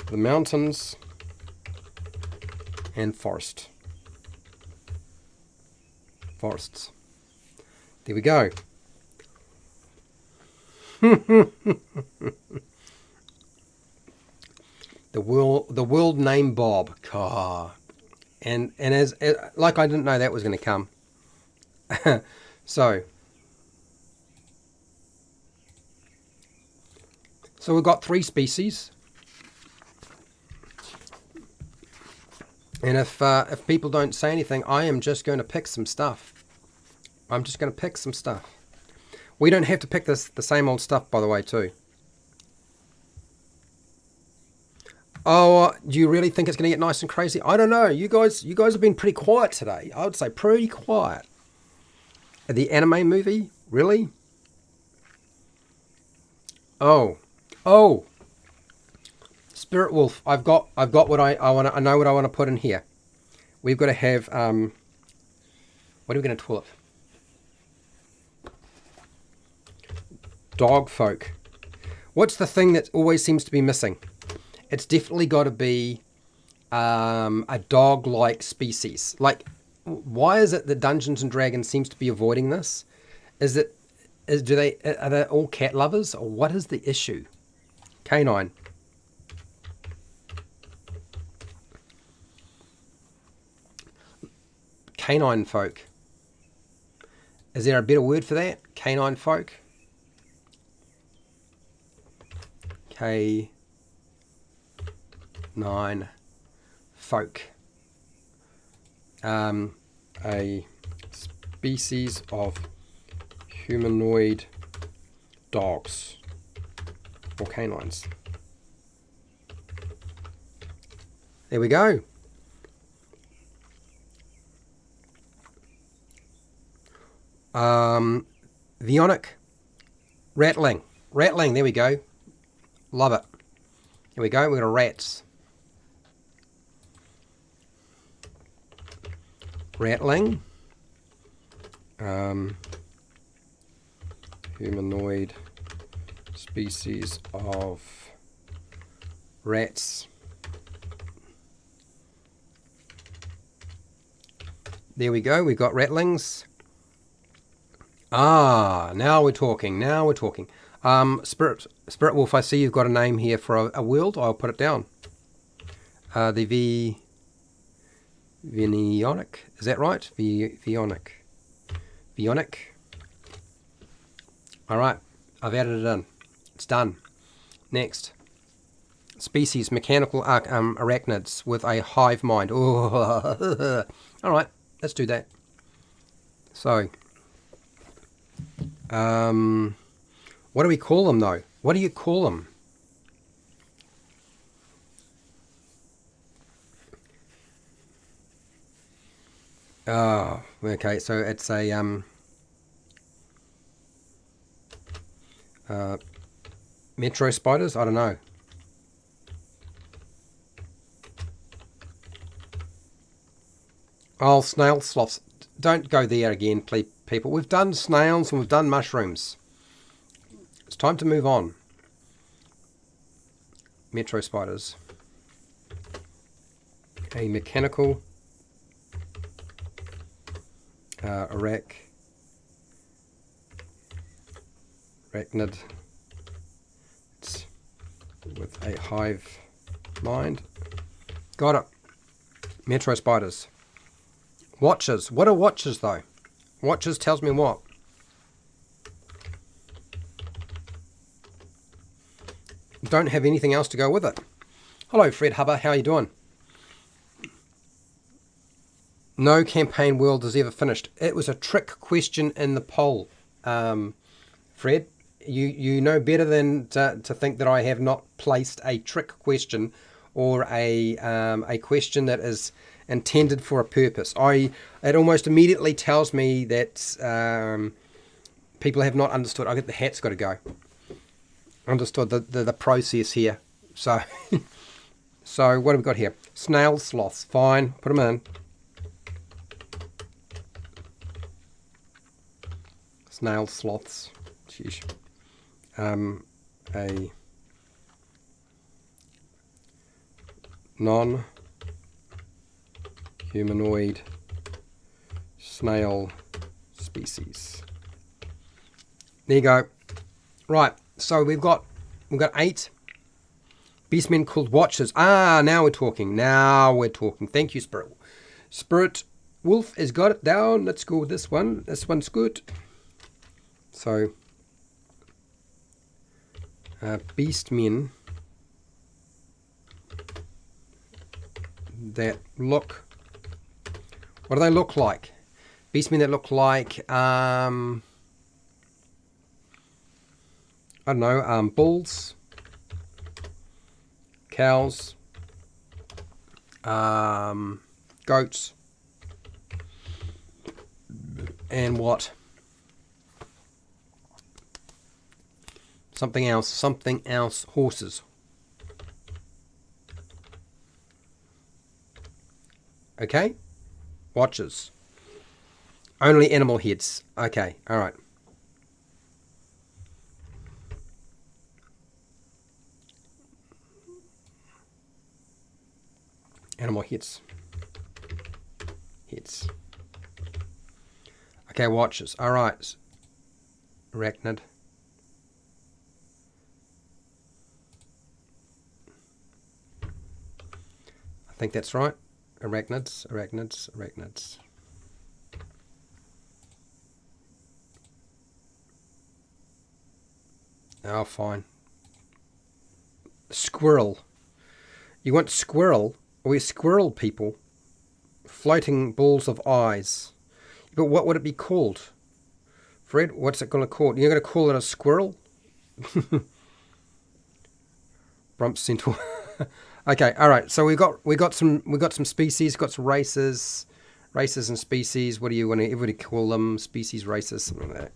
the mountains and forests. There we go. The world name Bob. God. And as like I didn't know that was going to come. So we've got 3 species. And if people don't say anything, I am just going to pick some stuff. We don't have to pick the same old stuff, by the way, too. Oh, do you really think it's going to get nice and crazy? I don't know. You guys have been pretty quiet today. I would say pretty quiet. The anime movie? Really? Oh, Oh, Spirit Wolf, I've got what I want. I know what I want to put in here. We've got to have what are we going to call it? Dog folk. What's the thing that always seems to be missing? It's definitely got to be a dog-like species. Like, why is it that Dungeons and Dragons seems to be avoiding this? Are they all cat lovers, or what is the issue? Canine. Canine folk. Is there a better word for that? Canine folk. K9 folk. A species of humanoid dogs or canines. There we go. Vionic. Rattling. Rattling, there we go. Love it. Here we go, we've got a rats. Rattling. Humanoid species of rats. There we go, we've got rattlings. Ah, now we're talking, now we're talking. Spirit Wolf, I see you've got a name here for a world. I'll put it down. The Vionic, is that right? Vionic. Alright, I've added it in. It's done. Next. Species, mechanical arachnids with a hive mind. Oh, alright, let's do that. So, what do we call them though? What do you call them? Oh, okay, so it's a metro spiders? I don't know. Oh, snail sloths. Don't go there again, please, people. We've done snails and we've done mushrooms. It's time to move on. Metro spiders. A mechanical arachnid with a hive mind. Got it. Metro spiders. Watches. What are watches though? Watches tells me what? Don't have anything else to go with it. Hello Fred Hubber, how are you doing? No campaign world is ever finished. It was a trick question in the poll. Fred, you know better than to think that I have not placed a trick question or a question that is intended for a purpose. It almost immediately tells me that people have not understood. I get the hat's got to go. Understood the process here. So so what have we got here? Snail sloths. Fine, put them in. Snail sloths. Sheesh. A non-humanoid snail species. There you go. Right, so we've got 8 beastmen called watchers. Ah, now we're talking. Now we're talking. Thank you, Spirit. Spirit Wolf has got it down. Let's go with this one. This one's good. So, beastmen that look. What do they look like? Beastmen that look like I don't know, bulls, cows, goats, and what? Something else. Something else. Horses. Okay. Watches. Only animal heads. Okay. All right. Animal heads. Heads. Okay, watches. All right. Arachnid. I think that's right. Arachnids, arachnids, arachnids. Oh, fine. Squirrel. You want squirrel? We're squirrel people. Floating balls of eyes. But what would it be called? Fred, what's it going to call? You're going to call it a squirrel? Brump centaur. Okay, all right. So we got some species, got some races and species. What do you want to everybody call them? Species, races, something like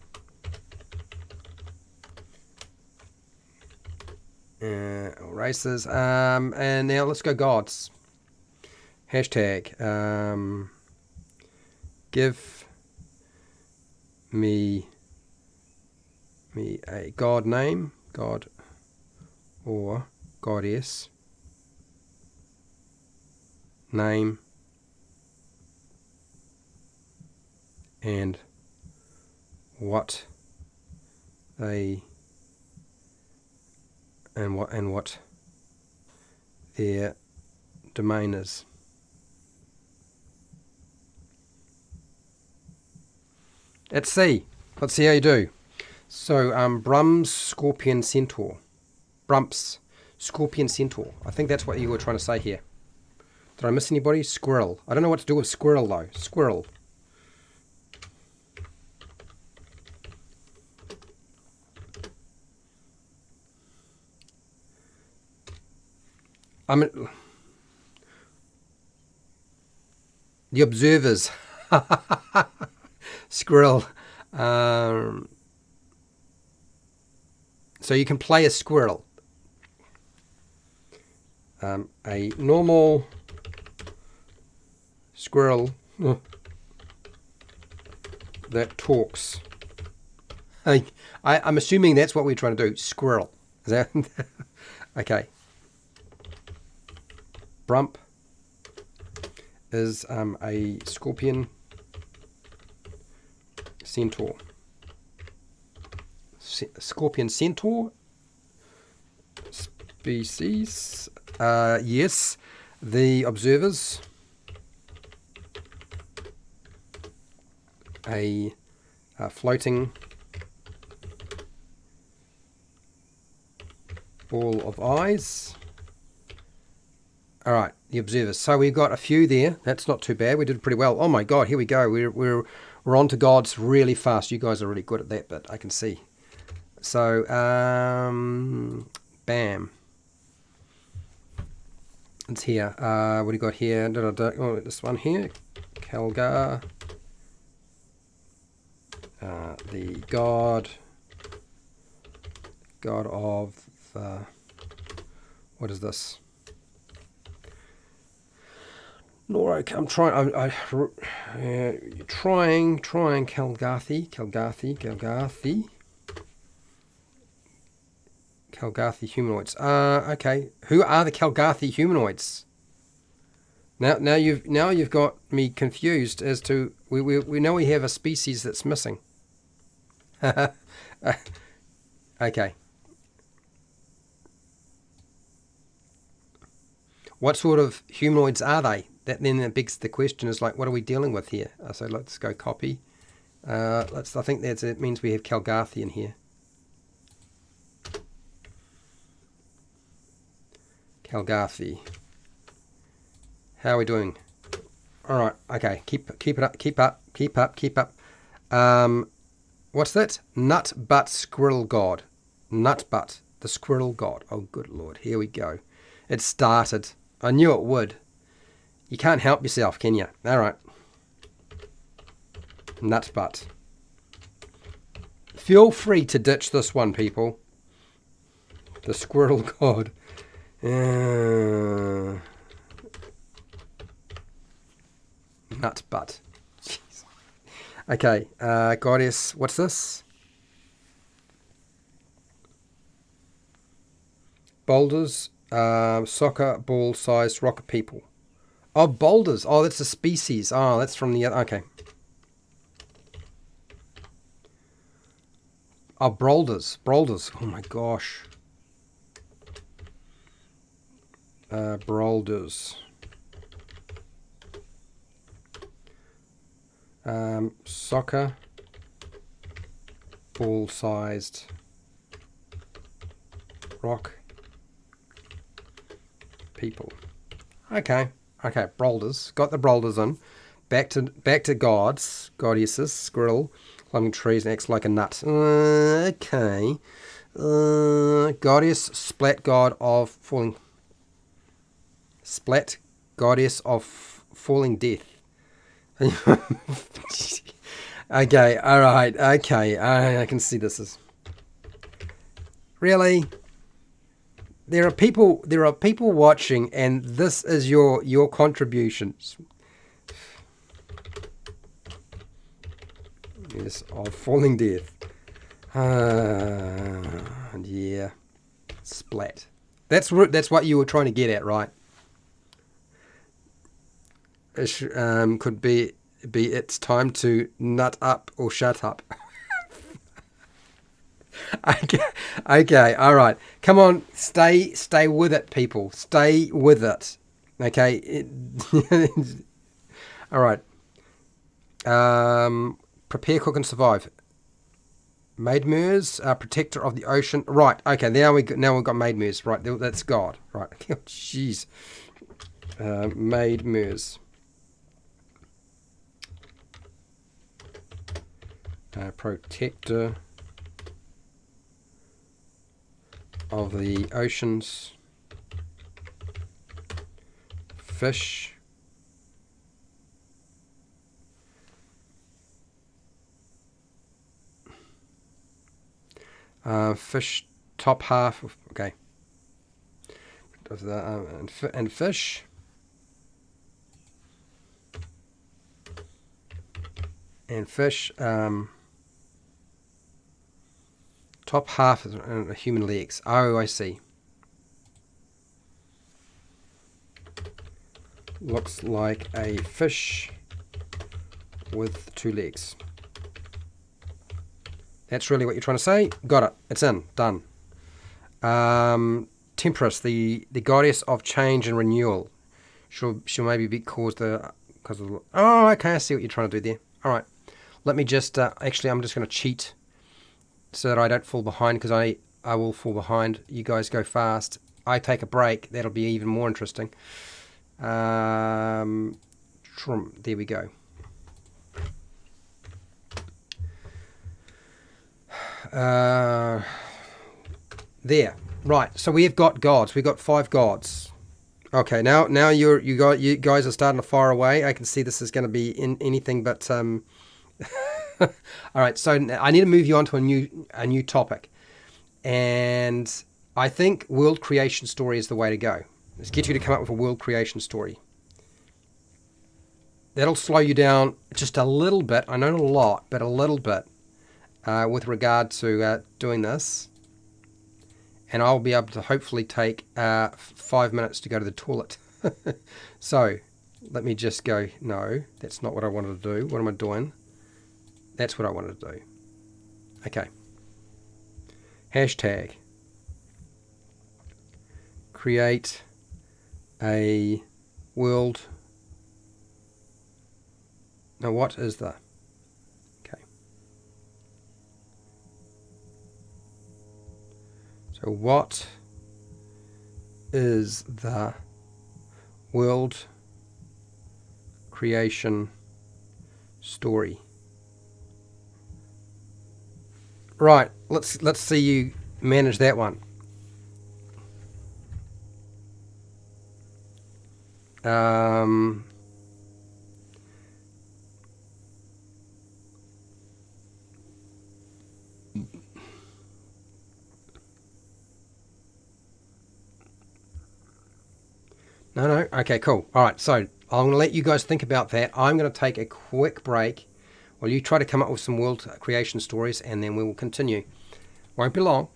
that. Races. And now let's go gods. Hashtag. Give me a god name, god or goddess name and what they and what their domain is. Let's see. Let's see how you do. So, Brum's Scorpion Centaur. Brumps Scorpion Centaur. I think that's what you were trying to say here. Did I miss anybody? Squirrel. I don't know what to do with squirrel, though. Squirrel. The observers. Squirrel. So you can play a squirrel. A normal squirrel that talks. I'm assuming that's what we're trying to do. Squirrel. Is that okay? Brump is a scorpion centaur. Scorpion centaur species. Yes, the observers. A floating ball of eyes. All right, the observers. So we've got a few there. That's not too bad. We did pretty well. Oh my God, here we go. We're on to gods really fast. You guys are really good at that bit, I can see. So, bam. It's here. What do you got here? Oh, this one here. Kalgar. The god of the, what is this? Nora, I'm trying. Trying Kalgarthi humanoids. Okay. Who are the Kalgarthi humanoids? Now you've got me confused as to we know we have a species that's missing. Okay. What sort of humanoids are they? That then begs the question is like, what are we dealing with here? So let's go copy. I think it means we have Kalgarthi in here. Kalgarthi. How are we doing? All right. Okay. Keep it up. What's that? Nut butt squirrel god. Nut butt, the squirrel god. Oh, good Lord. Here we go. It started. I knew it would. You can't help yourself, can you? All right. Nut butt. Feel free to ditch this one, people. The squirrel god. Nut butt. Jeez. Okay, goddess. What's this? Boulders. Soccer ball-sized rocket people. Oh, boulders. Oh, that's a species. Oh, that's from the other. Okay. Oh, boulders. Boulders. Oh my gosh. Boulders. Soccer ball-sized rock people. Okay. Okay. Boulders. Got the boulders in. Back to gods, goddesses, squirrel, climbing trees and acts like a nut. Okay. Goddess, splat god of falling. Splat goddess of falling death. Okay, alright, okay. I can see this is. Really? There are people watching, and this is your contributions. Yes, of falling death. Yeah. Splat. That's what you were trying to get at, right? It could be it's time to nut up or shut up. Okay, all right. Come on, stay with it, people. Stay with it. Okay. All right. Prepare, cook, and survive. Maid Mers, protector of the ocean. Right. Okay. Now we've got Maid Mers. Right. That's God. Right. Jeez. Maid Mers. Protector of the oceans. Fish. Fish top half. Okay. And fish. And fish. Top half is human legs. Oh, I see. Looks like a fish with 2 legs. That's really what you're trying to say? Got it. It's in. Done. Temperance, the goddess of change and renewal. She'll maybe be caused because of... Oh, okay. I see what you're trying to do there. All right. Let me just... actually, I'm just going to cheat so that I don't fall behind, because I will fall behind. You guys go fast. I take a break. That'll be even more interesting. There we go. There. Right. So we've got gods. We've got 5 gods. Okay. Now you guys are starting to fire away. I can see this is going to be in anything but all right. So I need to move you on to a new topic, and I think world creation story is the way to go. Let's get you to come up with a world creation story. That'll slow you down just a little bit. I know not a lot, but a little bit with regard to doing this. And I'll be able to hopefully take 5 minutes to go to the toilet. So let me just go. No, that's not what I wanted to do. What am I doing? That's what I wanted to do. Okay. Hashtag. Create a world. Now, what is the? Okay. So, what is the world creation story? Right. Let's see you manage that one. No, no. Okay, cool. All right, so I'm going to let you guys think about that. I'm going to take a quick break while you try to come up with some world creation stories, and then we will continue. Won't be long.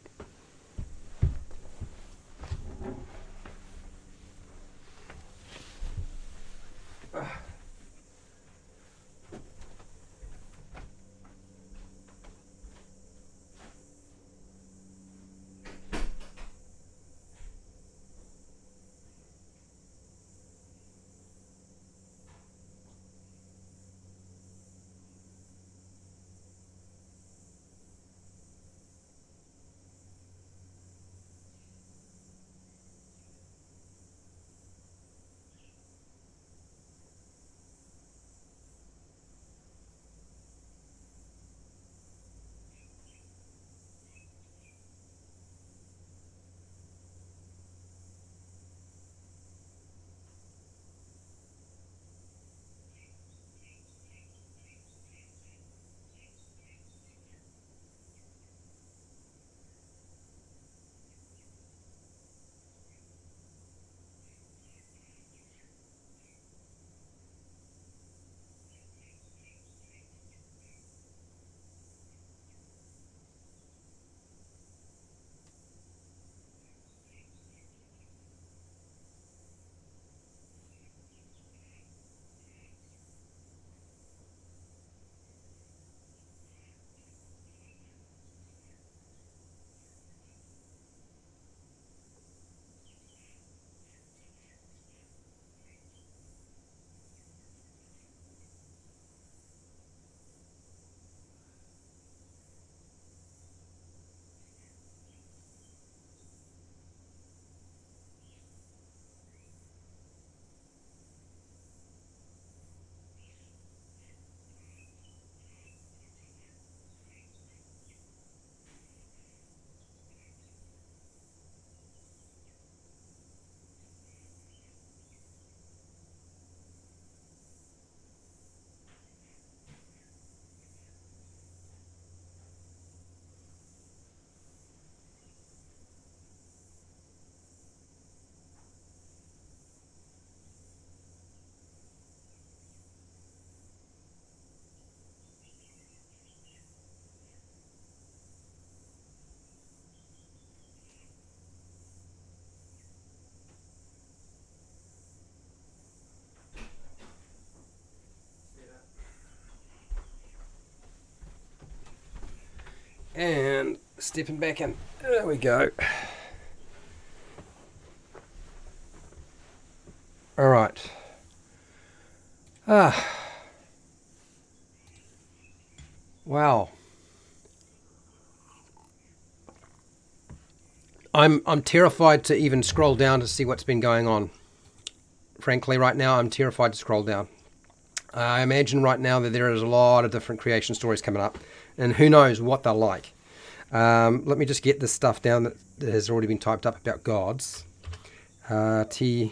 And stepping back in. There we go. All right. Wow. I'm terrified to even scroll down to see what's been going on. Frankly, right now I'm terrified to scroll down. I imagine right now that there is a lot of different creation stories coming up, and who knows what they're like. Let me just get this stuff down that has already been typed up about gods. Terek.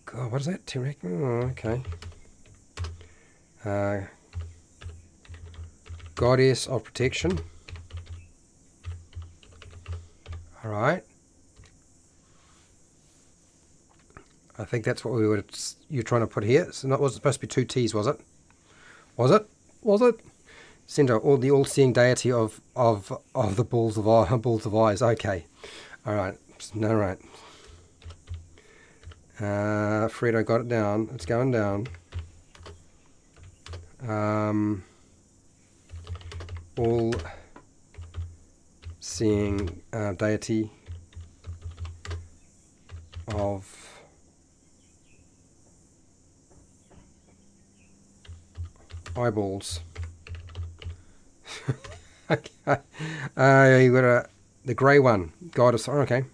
God, what is that? Terek? Oh, okay. Goddess of protection. All right. I think that's what you're trying to put here. So not was it supposed to be two T's, was it? Was it? Was it? Center, or the all-seeing deity of the balls of eyes. Okay. All right. No, right. Fredo got it down. It's going down. All-seeing deity of eyeballs. Okay. You got the grey one. Goddess. Oh, okay.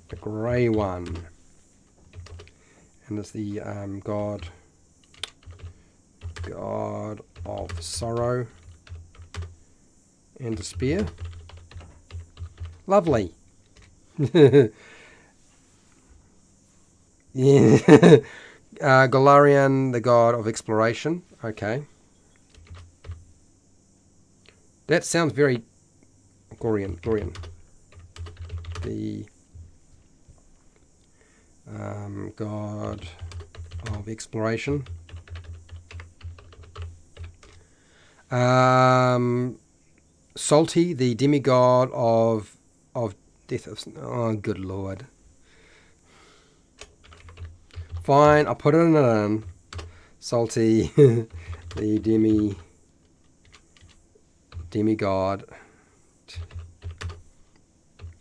The grey one. And it's the god of sorrow and despair. Lovely. Yeah. Galarian, the god of exploration. Okay. That sounds very Gorian. The god of exploration. Salty, the demigod of death. Oh, good lord. Fine, I'll put it in. Salty, the demigod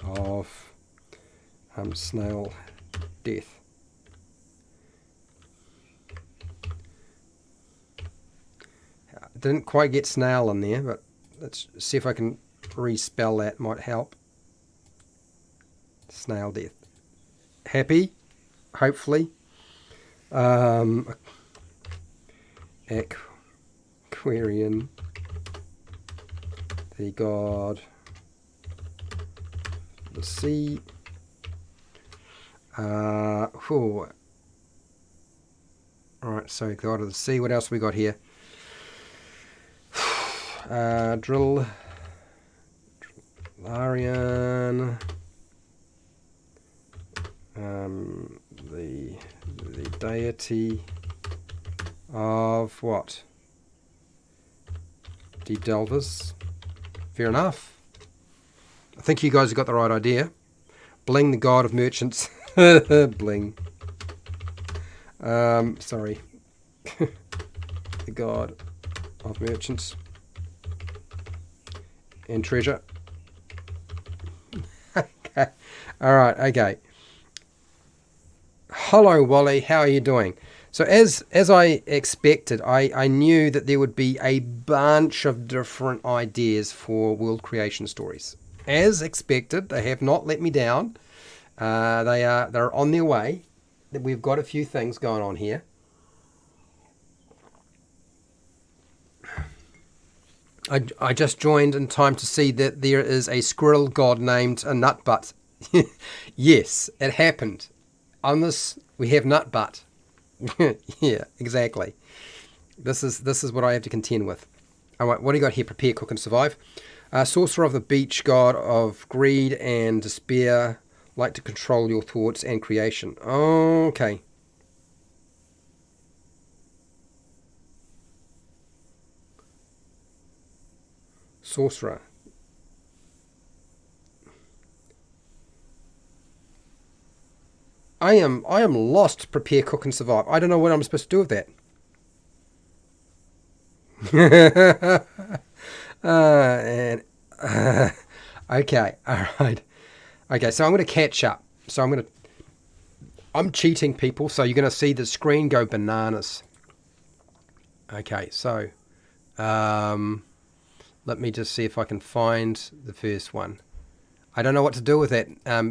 of snail death. Didn't quite get snail in there, but let's see if I can respell that. Might help. Snail death. Happy, hopefully. Aquarian, the god, the sea. Alright, so god of the sea. What else we got here? Larian, the deity of what? Deep delvers. Fair enough. I think you guys have got the right idea. Bling, the god of merchants. Bling. Sorry. The god of merchants and treasure. Okay. Alright, okay. Hello, Wally. How are you doing? So as I expected, I knew that there would be a bunch of different ideas for world creation stories. As expected, they have not let me down. They're on their way. We've got a few things going on here. I just joined in time to see that there is a squirrel god named a Nutbutt. Yes, it happened. On this, we have Nutbutt. Yeah, exactly. This is what I have to contend with. All right, what do you got here? Prepare, cook, and survive. Sorcerer of the beach, god of greed and despair, like to control your thoughts and creation. Okay. Sorcerer. I am lost. Prepare, cook, and survive. I don't know what I'm supposed to do with that. Okay, all right. Okay, so I'm going to catch up. So I'm cheating, people. So you're going to see the screen go bananas. Okay, so let me just see if I can find the first one. I don't know what to do with that.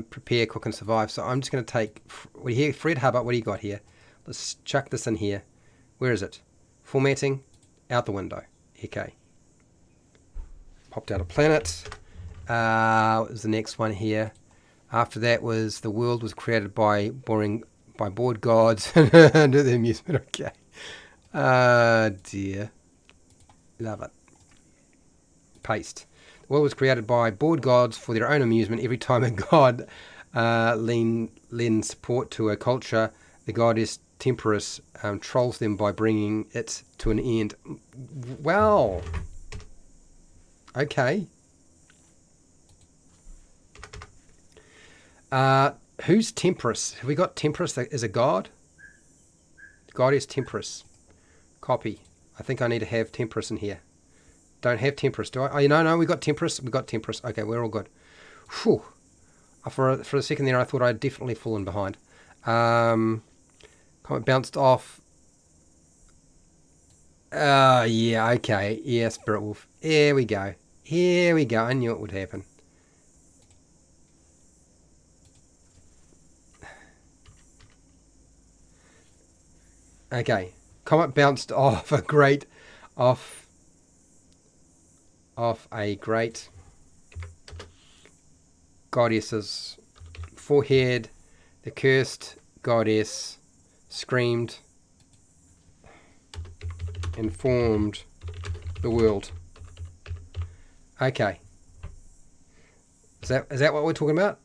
Prepare, cook, and survive. So I'm just going to take. Here, Fred Hubbard. What do you got here? Let's chuck this in here. Where is it? Formatting. Out the window. Okay. Popped out a planet. What was the next one here? After that was the world was created by bored gods under the amusement. Okay. Dear. Love it. Paste. The world was created by bored gods for their own amusement. Every time a god lends support to a culture, the goddess Temperus trolls them by bringing it to an end. Wow. Okay. Who's Temperus? Have we got Temperus as a god? Goddess Temperus. Copy. I think I need to have Temperus in here. Don't have Temperus, do I? Oh, no, we got Temperus. We got Temperus. Okay, we're all good. Whew. For a second there, I thought I'd definitely fallen behind. Comment bounced off. Yeah, okay. Yeah, Spirit Wolf. Here we go. Here we go. I knew it would happen. Okay. Comet bounced off a great goddess's forehead. The cursed goddess screamed and formed the world. Okay. Is that what we're talking about?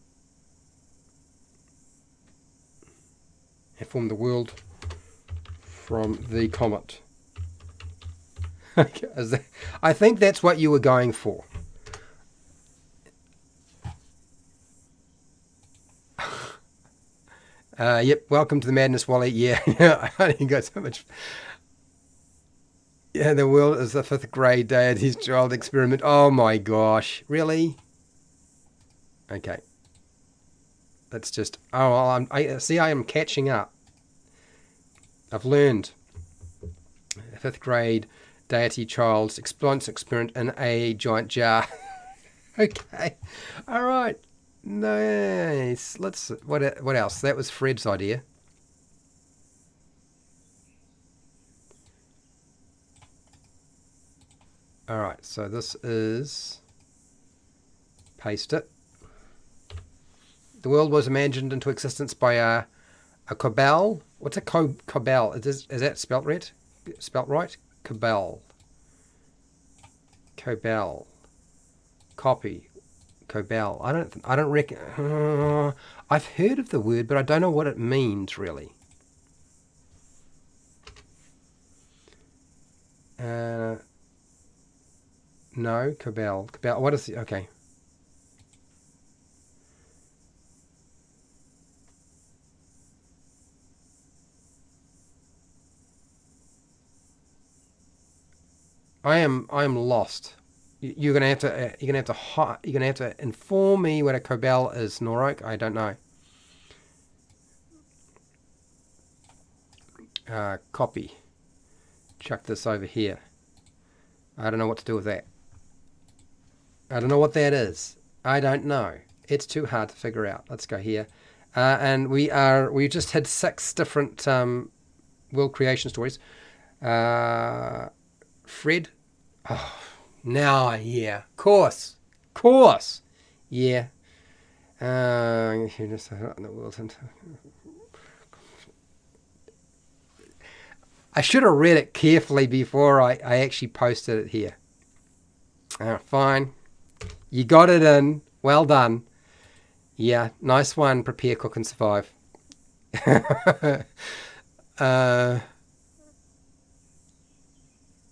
Have formed the world from the comet. Okay. I think that's what you were going for. Yep. Welcome to the madness, Wally. Yeah. I only got so much. Yeah, the world is the fifth grade day at his child experiment. Oh my gosh. Really? Okay. Let's just. Oh, well, I see. I am catching up. I've learned. Fifth grade deity child's experiment in a giant jar. Okay. All right. Nice. Let's. What else? That was Fred's idea. All right. So this is. Paste it. The world was imagined into existence by a cabal. What's a cabal? Is that spelt right? Spelt right? Cabal. Cabal. Copy. Cabal. I don't reckon. I've heard of the word, but I don't know what it means really. No, cabal. Cabal. What is the? Okay. I am lost. You're gonna have to inform me what a cabal is, Norok. I don't know. Copy. Chuck this over here. I don't know what to do with that. I don't know what that is. I don't know. It's too hard to figure out. Let's go here. And we just had 6 different world creation stories. Fred. Oh, now, yeah. Course. Yeah. You just in the world. I should have read it carefully before I actually posted it here. Fine. You got it in. Well done. Yeah, nice one. Prepare, cook, and survive.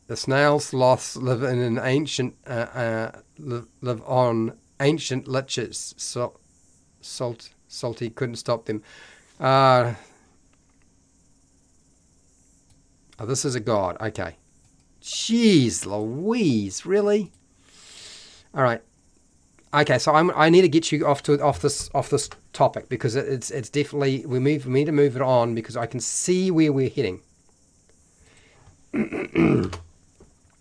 The snail sloths live in an ancient live on ancient liches. Salty couldn't stop them. Oh, this is a god. Okay. Jeez Louise, really? All right. Okay, so I need to get you off this topic because it's definitely we need to move it on because I can see where we're heading. And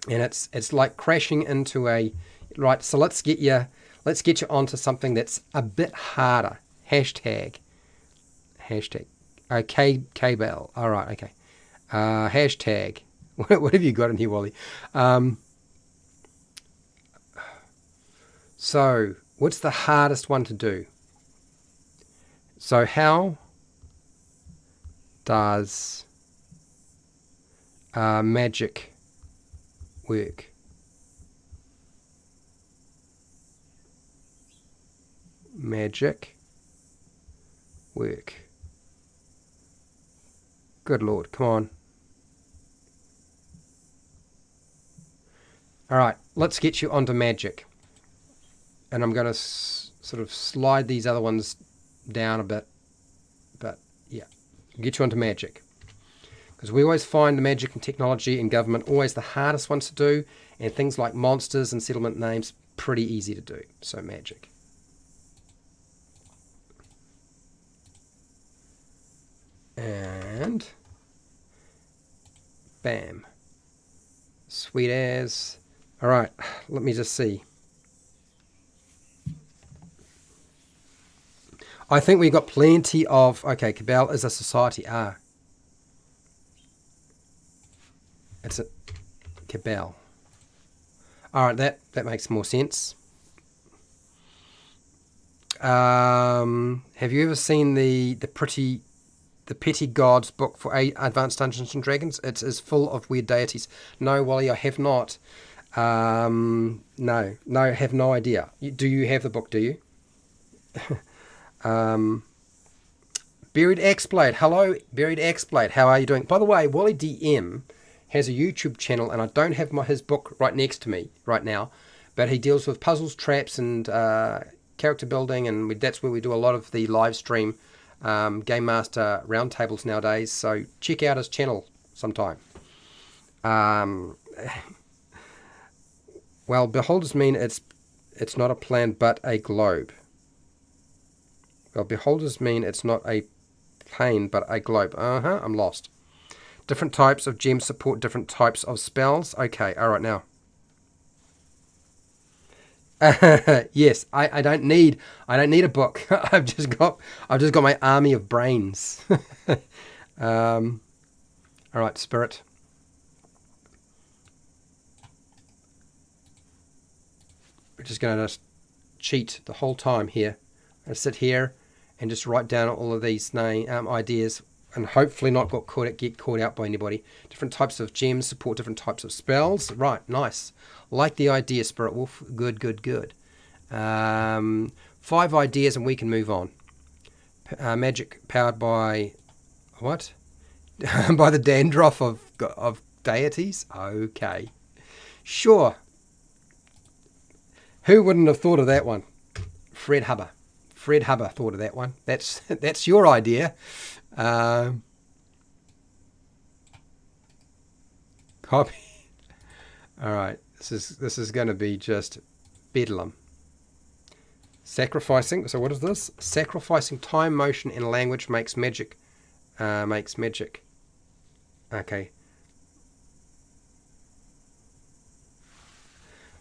it's like crashing into a right. So let's get you onto something that's a bit harder. Hashtag. K-Bell. All right. Okay. Hashtag. What have you got in here, Wally? So what's the hardest one to do? So how does magic work? Magic work. Good Lord, come on. All right, let's get you onto magic. And I'm going to sort of slide these other ones down a bit. But yeah, get you onto magic. Because we always find the magic and technology and government always the hardest ones to do. And things like monsters and settlement names, pretty easy to do. So magic. And bam. Sweet as. All right, let me just see. I think we've got plenty of... Okay, Cabal is a society. It's a Cabal. All right, that makes more sense. Have you ever seen the Petty Gods book for Advanced Dungeons and Dragons? It's full of weird deities. No, Wally, I have not. No, have no idea. Do you have the book, do you? Buried X-Blade. Hello, Buried X-Blade. How are you doing? By the way, Wally DM has a YouTube channel, and I don't have his book right next to me right now, but he deals with puzzles, traps, and character building, and that's where we do a lot of the live stream Game Master roundtables nowadays. So check out his channel sometime. Well, beholders mean it's not a plan but a globe. Well, beholders mean it's not a plane but a globe. I'm lost. Different types of gems support different types of spells. Okay, all right now. Yes, I don't need a book. I've just got my army of brains. All right, Spirit. We're just going to cheat the whole time here. I'm going to sit here and just write down all of these ideas, and hopefully not get caught out by anybody. Different types of gems support different types of spells. Right, nice. Like the idea, Spirit Wolf. Good, good, good. 5 ideas and we can move on. Magic powered by what? By the dandruff of deities? Okay. Sure. Who wouldn't have thought of that one? Fred Hubber. Fred Hubber thought of that one. That's your idea. Copy. All right. This is going to be just bedlam. Sacrificing. So what is this? Sacrificing time, motion, and language makes magic. Makes magic. Okay.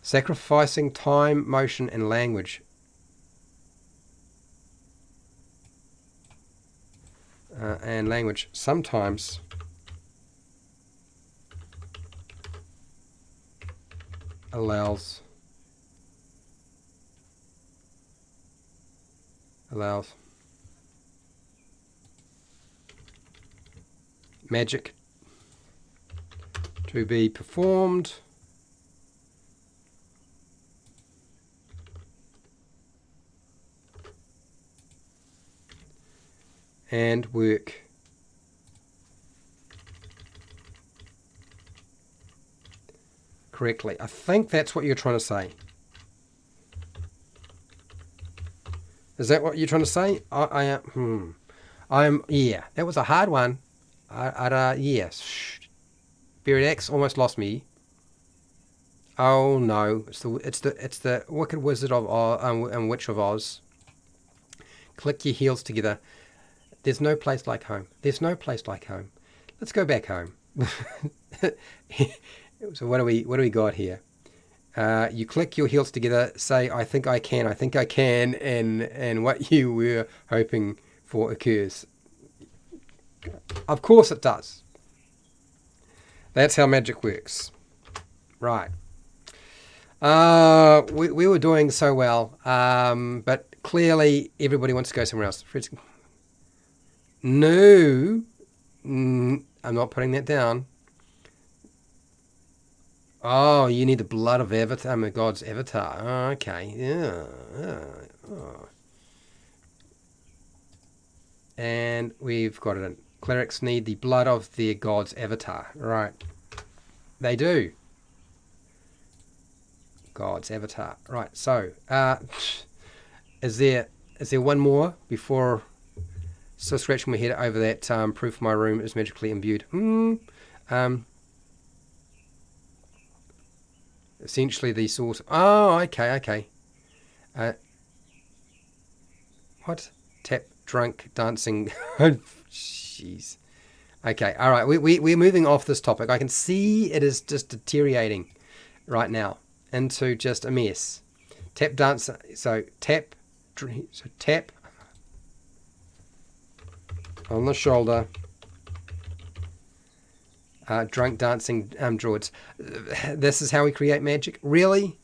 Sacrificing time, motion, and language. And language sometimes allows magic to be performed and work correctly. I think that's what you're trying to say. Is that what you're trying to say? Yeah, that was a hard one. Yes. Buried X almost lost me. Oh no, it's the Wicked Wizard of Oz and Witch of Oz. Click your heels together. There's no place like home. There's no place like home. Let's go back home. So what do we got here? You click your heels together, say, I think I can, and what you were hoping for occurs. Of course it does. That's how magic works. Right. We were doing so well, but clearly everybody wants to go somewhere else. No, I'm not putting that down. Oh, you need the blood of Avatar, God's Avatar. Oh, okay, yeah. Oh. And we've got it. Clerics need the blood of their God's Avatar. Right. They do. God's Avatar. Right, so, is there one more before still scratching my head over that proof my room is magically imbued? Essentially the source. Oh, okay. What? Tap, drunk, dancing. Jeez. Okay, all right. We're moving off this topic. I can see it is just deteriorating right now into just a mess. Tap, dance. So tap on the shoulder. Drunk dancing druids. This is how we create magic? Really?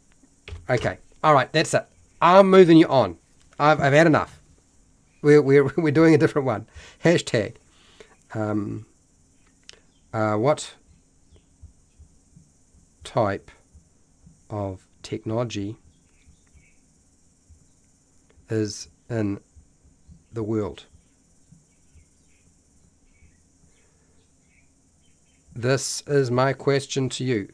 Okay. All right. That's it. I'm moving you on. I've had enough. We're doing a different one. Hashtag. What type of technology is in the world? This is my question to you.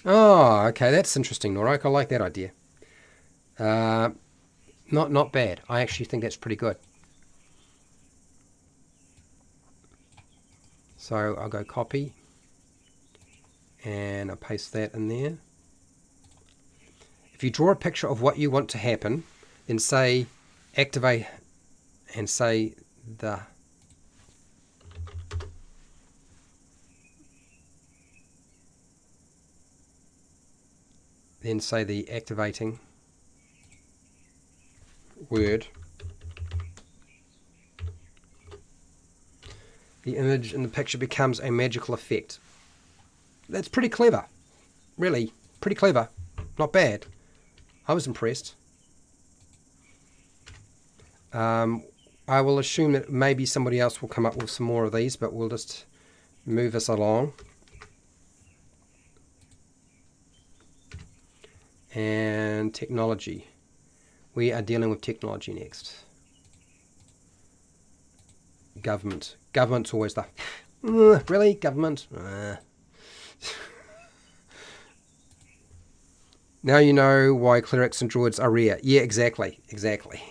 Oh, okay, that's interesting, Norok. I like that idea. Not bad. I actually think that's pretty good. So I'll go copy, and I'll paste that in there. If you draw a picture of what you want to happen, then say activate and say the activating word. The image in the picture becomes a magical effect. That's pretty clever. Really, pretty clever. Not bad. I was impressed. I will assume that maybe somebody else will come up with some more of these, but we'll just move us along. And technology. We are dealing with technology next. Government. Government's always the... really? Government? Now you know why clerics and druids are rare. Yeah, exactly. Exactly.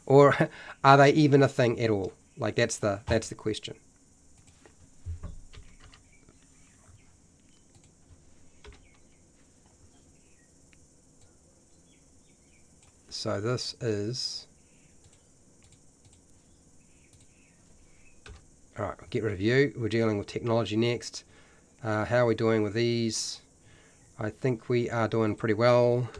Or are they even a thing at all? Like, that's the question. So this is... Alright, get rid of you. We're dealing with technology next. How are we doing with these? I think we are doing pretty well.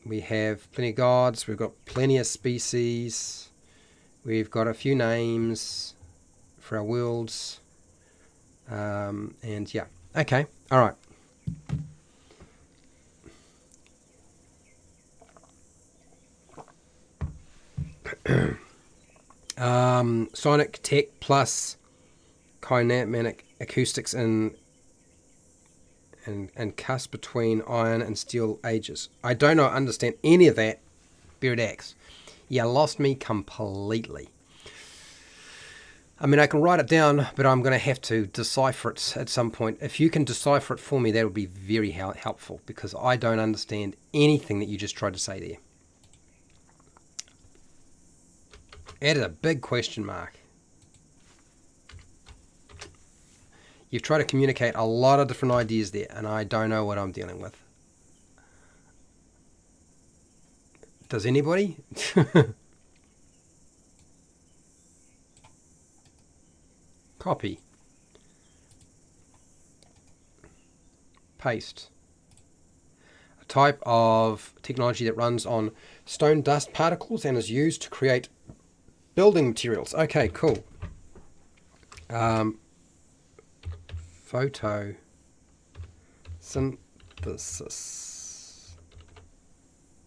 We have plenty of gods. We've got plenty of species. We've got a few names for our worlds. And yeah. Okay. Alright. Sonic tech plus kinematic acoustics and cusp between iron and steel ages. I do not understand any of that, Beard Axe. You lost me completely. I mean, I can write it down, but I'm going to have to decipher it at some point. If you can decipher it for me, that would be very helpful, because I don't understand anything that you just tried to say there. Added a big question mark. You've tried to communicate a lot of different ideas there, and I don't know what I'm dealing with. Does anybody? Copy. Paste. A type of technology that runs on stone dust particles and is used to create building materials. Okay, cool. Photosynthesis.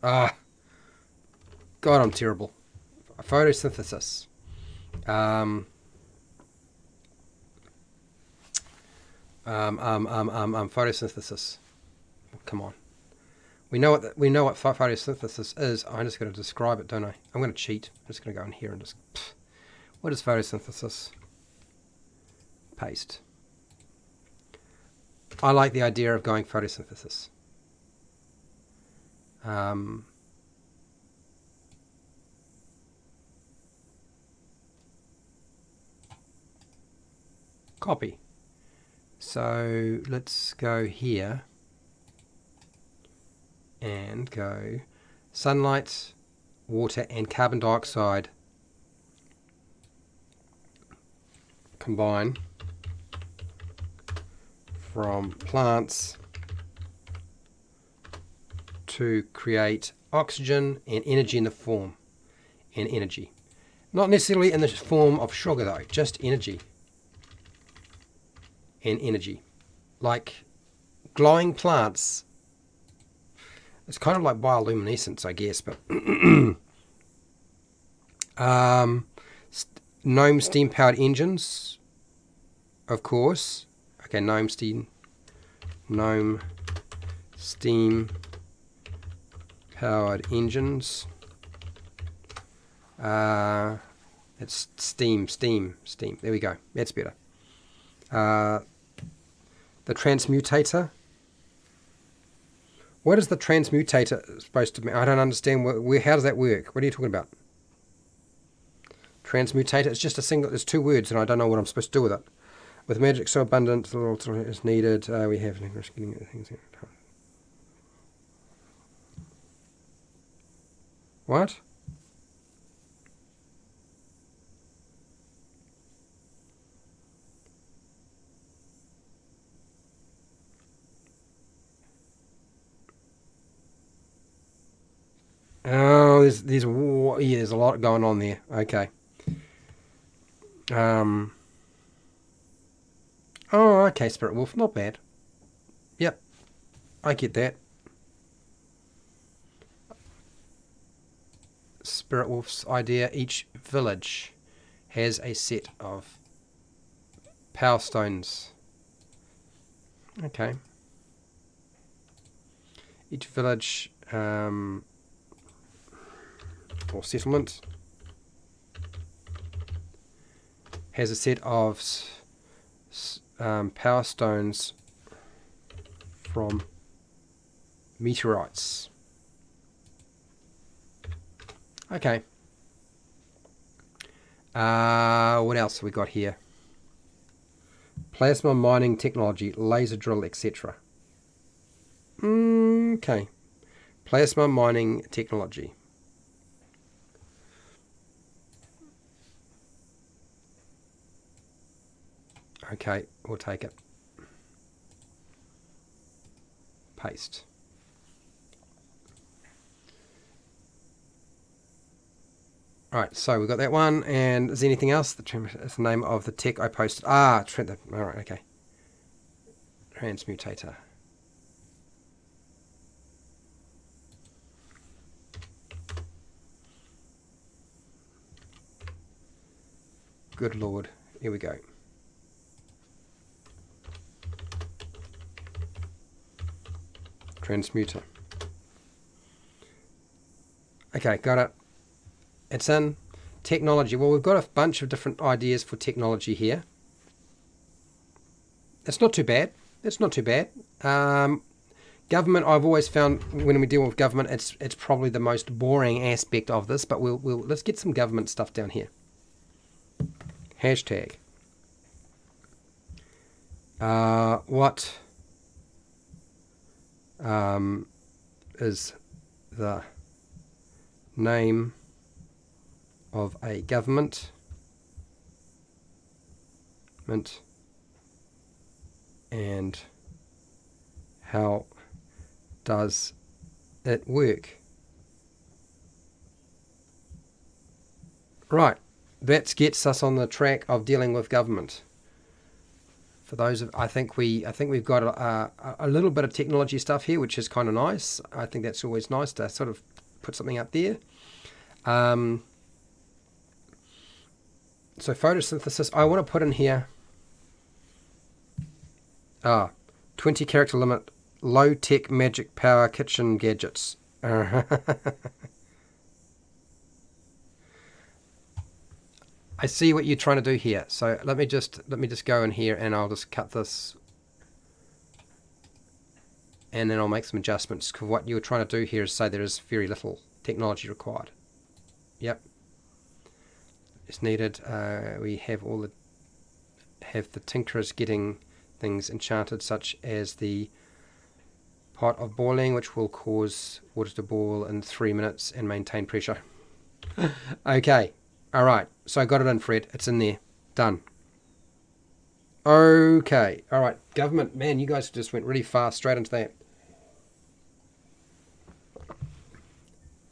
God, I'm terrible. Photosynthesis. Photosynthesis. Come on. We know what photosynthesis is. I'm just going to describe it, don't I? I'm going to cheat. I'm just going to go in here and just... What is photosynthesis? Paste. I like the idea of going photosynthesis. Copy. So let's go here and go sunlight, water and carbon dioxide combine from plants to create oxygen and energy in the form and energy. Not necessarily in the form of sugar though, just energy. And energy. Like glowing plants. It's kind of like bioluminescence, I guess, but GNOME steam powered engines, of course. Okay, GNOME steam powered engines. It's steam. There we go. That's better. The transmutator. What is the transmutator supposed to mean? I don't understand. How does that work? What are you talking about? Transmutator. It's just a single. It's 2 words, and I don't know what I'm supposed to do with it. With magic so abundant, is needed. We have getting things. What? Oh, there's a lot going on there. Okay. Oh, okay, Spirit Wolf, not bad. Yep, I get that. Spirit Wolf's idea: each village has a set of power stones. Okay. Each village or settlement has a set of power stones from meteorites. Okay. What else have we got here? Plasma mining technology, laser drill, etc. Okay. Plasma mining technology. Okay, we'll take it. Paste. Alright, so we've got that one, and is there anything else? It's the name of the tech I posted. Alright, okay. Transmutator. Good Lord. Here we go. Transmuter. Okay, got it. It's in technology. Well, we've got a bunch of different ideas for technology here. It's not too bad. It's not too bad. Government, I've always found when we deal with government, it's probably the most boring aspect of this. But let's get some government stuff down here. Hashtag. What is the name of a government and how does it work? Right, that gets us on the track of dealing with government. For those of, I think we've got a little bit of technology stuff here, which is kind of nice. I think that's always nice to sort of put something up there. So photosynthesis, I want to put in here 20 character limit, low tech magic power kitchen gadgets. I see what you're trying to do here. So let me just go in here and I'll just cut this, and then I'll make some adjustments. Because what you're trying to do here is say there is very little technology required. Yep, it's needed. We have the tinkerers getting things enchanted, such as the pot of boiling, which will cause water to boil in 3 minutes and maintain pressure. Okay. Alright, so I got it in, Fred. It's in there. Done. Okay. Alright, government. Man, you guys just went really fast straight into that.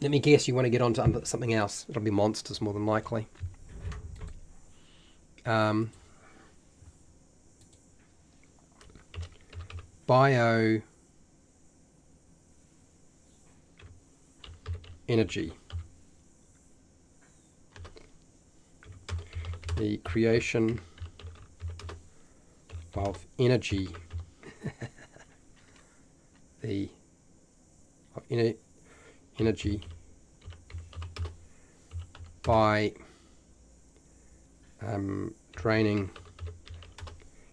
Let me guess you want to get on to something else. It'll be monsters more than likely. Bio energy. the creation of energy, energy by draining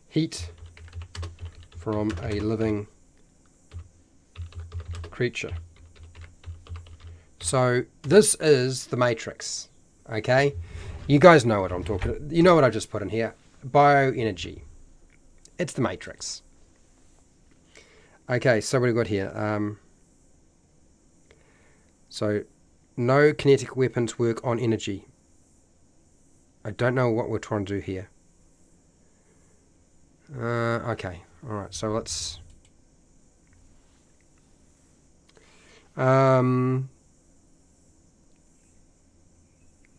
heat from a living creature. So this is the matrix, okay? You guys know what I'm talking. You know what I just put in here. Bioenergy. It's the matrix. Okay, so what have we got here? So no kinetic weapons work on energy. I don't know what we're trying to do here. Okay, all right. So let's.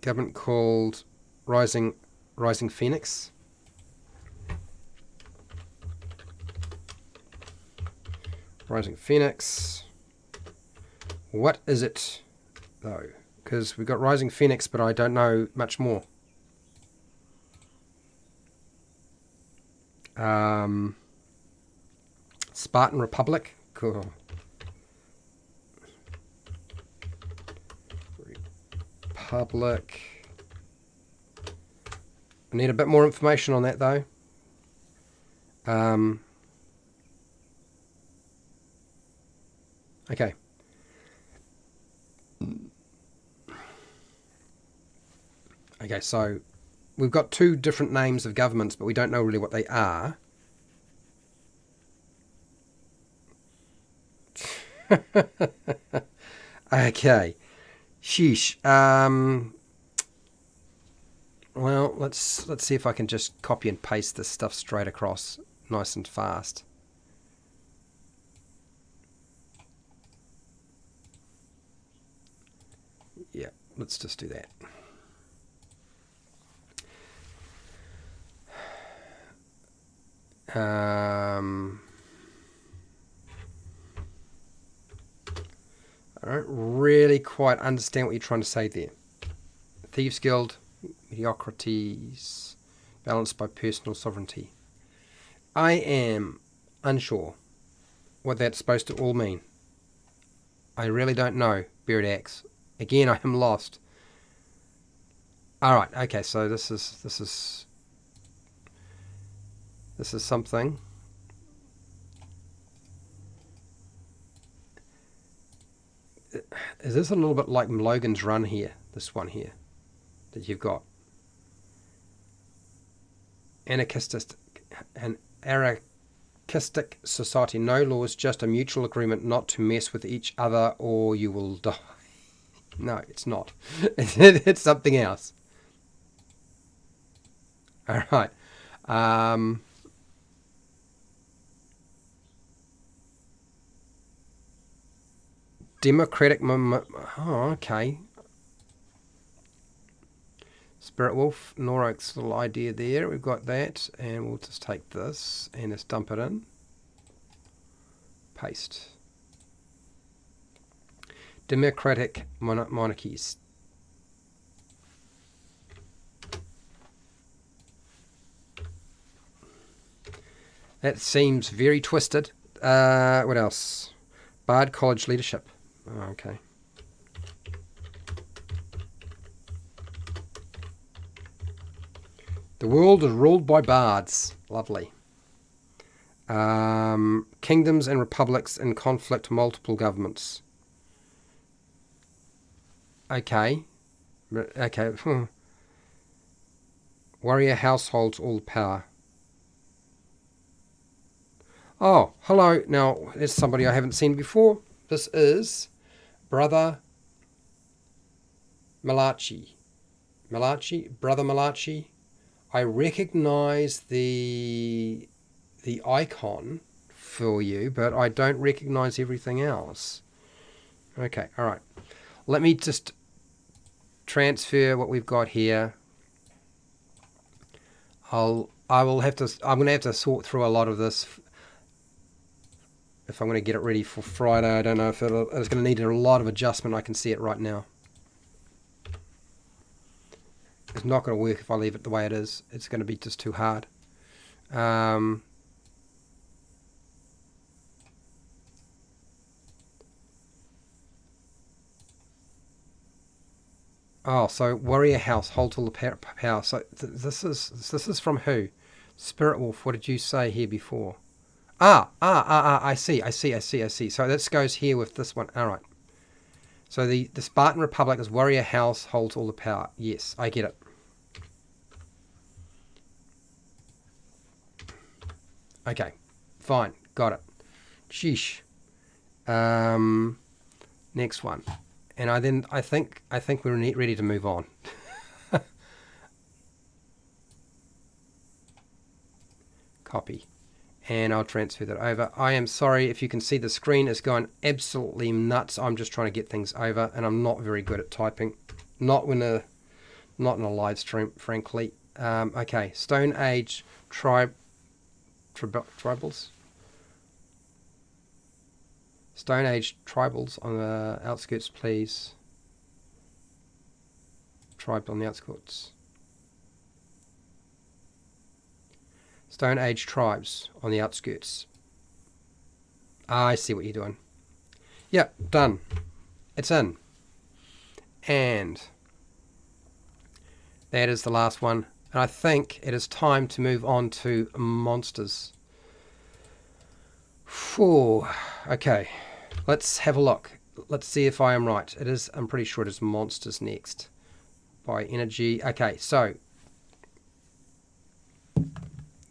Government called Rising Phoenix. Rising Phoenix. What is it though? Because we've got Rising Phoenix, but I don't know much more. Spartan Republic. Cool. Republic. I need a bit more information on that though. Okay. Okay, so we've got two different names of governments, but we don't know really what they are. Okay. Sheesh. Well, let's see if I can just copy and paste this stuff straight across nice and fast. Yeah, let's just do that. I don't really quite understand what you're trying to say there. Thieves Guild, mediocrities, balanced by personal sovereignty. I am unsure what that's supposed to all mean. I really don't know, Beard Axe. Again, I am lost. All right, okay, so this is something. Is this a little bit like Logan's Run here? This one here that you've got. An anarchistic society. No laws, just a mutual agreement not to mess with each other or you will die. No, it's not. It's something else. All right. Democratic. Oh, okay. Spirit Wolf, Norak's little idea there. We've got that, and we'll just take this and just dump it in. Paste. Democratic monarchies. That seems very twisted. What else? Bard College leadership. Oh, okay. The world is ruled by bards. Lovely. Kingdoms and republics in conflict, multiple governments. Okay. Okay. Warrior households, all power. Oh, hello. Now, there's somebody I haven't seen before. This is Brother Malachi. Brother Malachi. I recognize the icon for you, but I don't recognize everything else. Okay, all right. Let me just transfer what we've got here. I'm going to have to sort through a lot of this if I'm going to get it ready for Friday. I don't know if it's going to need a lot of adjustment. I can see it right now. is not going to work if I leave it the way it is. It's going to be just too hard. Oh, so warrior house, hold all the power. So this is from who? Spirit Wolf. What did you say here before? I see. So this goes here with this one. All right. So the Spartan Republic is warrior house, holds all the power. Yes, I get it. Okay, fine, got it. Sheesh. Next one, and I think we're ready to move on. Copy, and I'll transfer that over. I am sorry if you can see the screen is going absolutely nuts. I'm just trying to get things over, and I'm not very good at typing. Not in a live stream, frankly. Okay, Stone Age tribals. Stone Age tribals on the outskirts, please. Tribe on the outskirts. Stone Age tribes on the outskirts. I see what you're doing. Yep, done. It's in. And that is the last one. And I think it is time to move on to monsters. Whew. Okay, let's have a look. Let's see if I am right. It is. I'm pretty sure it is monsters next. By energy. Okay, so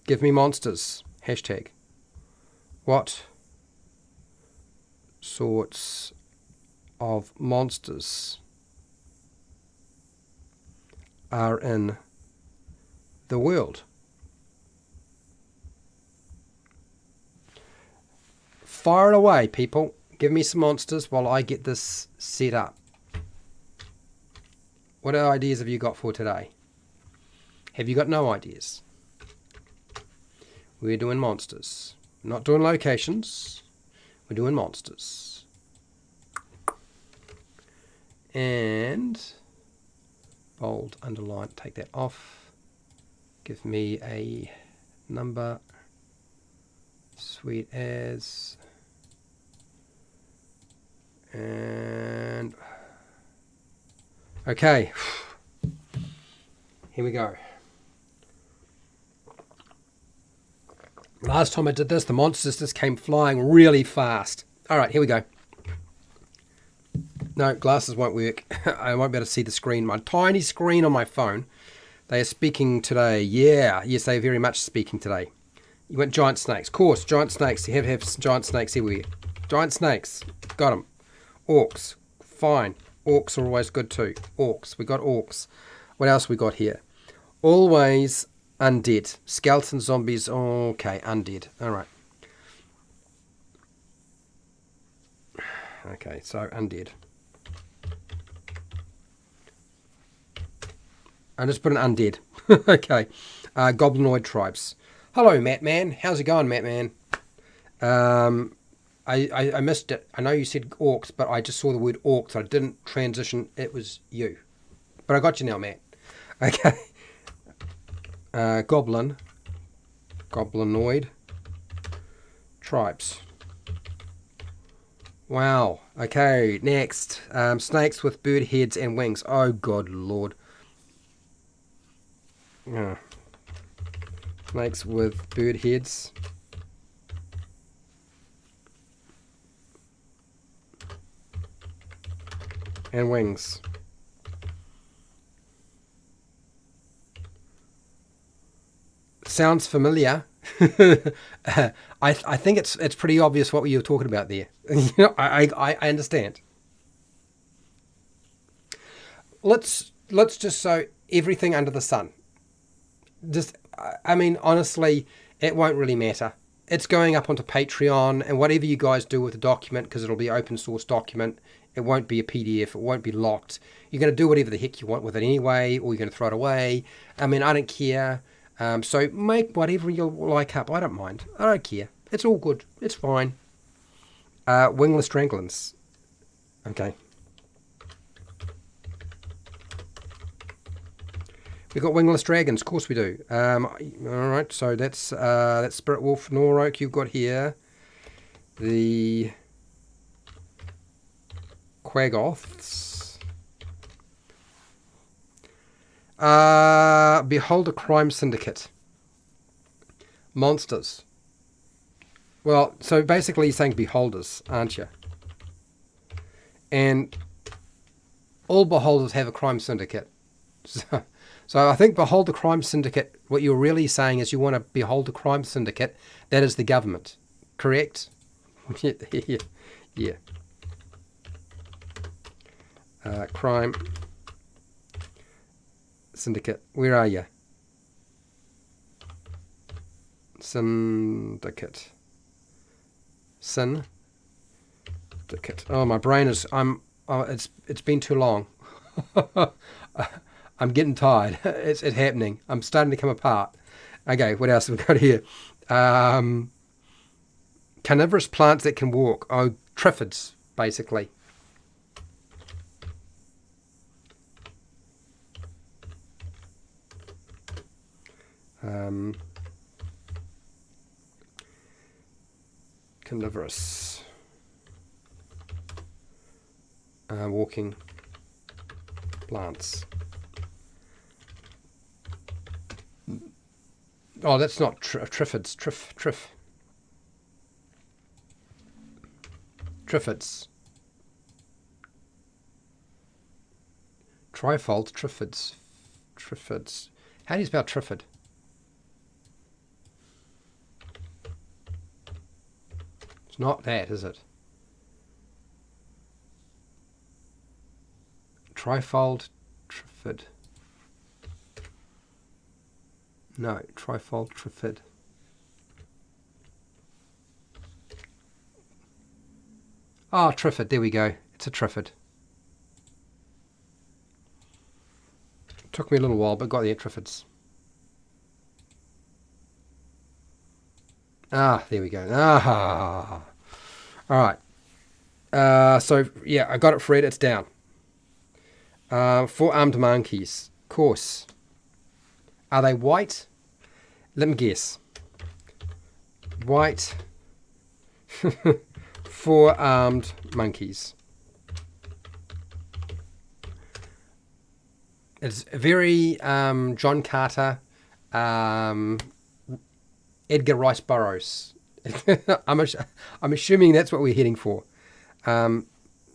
give me monsters. Hashtag. What sorts of monsters are in the world? Fire it away, people. Give me some monsters while I get this set up. What ideas have you got for today? Have you got no ideas? We're doing monsters. We're not doing locations. We're doing monsters. And bold, underline, take that off. Give me a number. Sweet as. And okay, here we go. Last time I did this, the monsters just came flying really fast. All right, here we go. No, glasses won't work. I won't be able to see the screen. My tiny screen on my phone. They are speaking today. Yeah, yes, they are very much speaking today. You went giant snakes. Of course, giant snakes. You have giant snakes everywhere. Giant snakes. Got them. Orcs. Fine. Orcs are always good too. Orcs. We got orcs. What else we got here? Always undead. Skeleton zombies. Okay, undead. All right. Okay, so undead. I just put an undead. Okay. Goblinoid tribes. Hello, Matt Man. How's it going, Matt Man? I missed it. I know you said orcs, but I just saw the word orcs. I didn't transition. It was you. But I got you now, Matt. Okay. Goblinoid tribes. Wow. Okay, next. Snakes with bird heads and wings. Oh, God, Lord. Snakes with bird heads. And wings. Sounds familiar. I think it's pretty obvious what you were talking about there. I understand. Let's just so everything under the sun. Just, I mean, honestly, it won't really matter. It's going up onto Patreon, and whatever you guys do with the document, because it'll be an open source document, it won't be a PDF, it won't be locked. You're going to do whatever the heck you want with it anyway, or you're going to throw it away. I mean, I don't care. So make whatever you like up. I don't mind. I don't care. It's all good. It's fine. Wingless Stranglers. Okay. We got wingless dragons, of course we do. All right, so that's Spirit Wolf Norok you've got here. The Quagoths. Beholder Crime Syndicate. Monsters. Well, so basically you're saying beholders, aren't you? And all beholders have a crime syndicate. So I think Beholder Crime Syndicate, what you're really saying is you want to behold a crime syndicate. That is the government. Correct? Yeah. Crime Syndicate. Where are you? Syndicate. Syndicate. Oh, my brain is. It's been too long. I'm getting tired. It's happening. I'm starting to come apart. Okay, what else have we got here? Carnivorous plants that can walk. Oh, triffids, basically. Carnivorous. Walking plants. Oh, that's not triffids. Triffids. Trifold triffids. Triffids. How do you spell triffid? It's not that, is it? Trifold triffid. No, trifold triffid. Ah, triffid. There we go. It's a triffid. Took me a little while, but got the triffids. Ah, there we go. Ah. All right. So, yeah, I got it, Fred. It's down. 4-armed monkeys. Course. Are they white? Let me guess. White. 4-armed monkeys. It's very John Carter, Edgar Rice Burroughs. I'm assuming that's what we're heading for.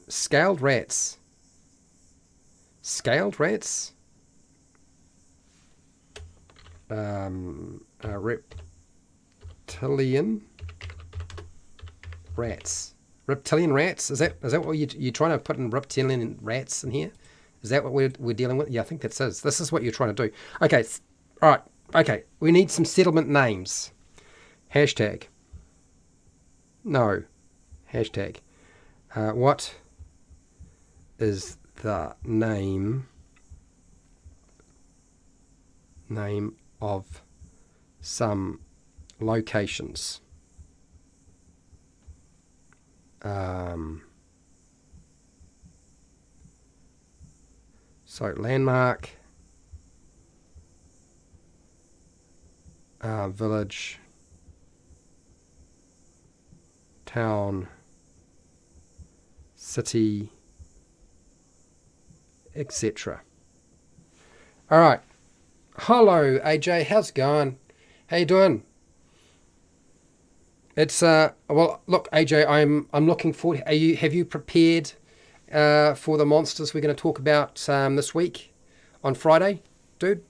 Scaled rats. Scaled rats? Reptilian rats. Reptilian rats? Is that what you're trying to put in reptilian rats in here? Is that what we're dealing with? Yeah, I think that says. This is what you're trying to do. Okay, all right. Okay, we need some settlement names. Hashtag. No. Hashtag. What is the name of some locations? So landmark, village, town, city, etc. All right. Hello, AJ. How's it going? How you doing? It's well, look, AJ. I'm looking forward. Have you prepared for the monsters we're going to talk about this week on Friday, dude?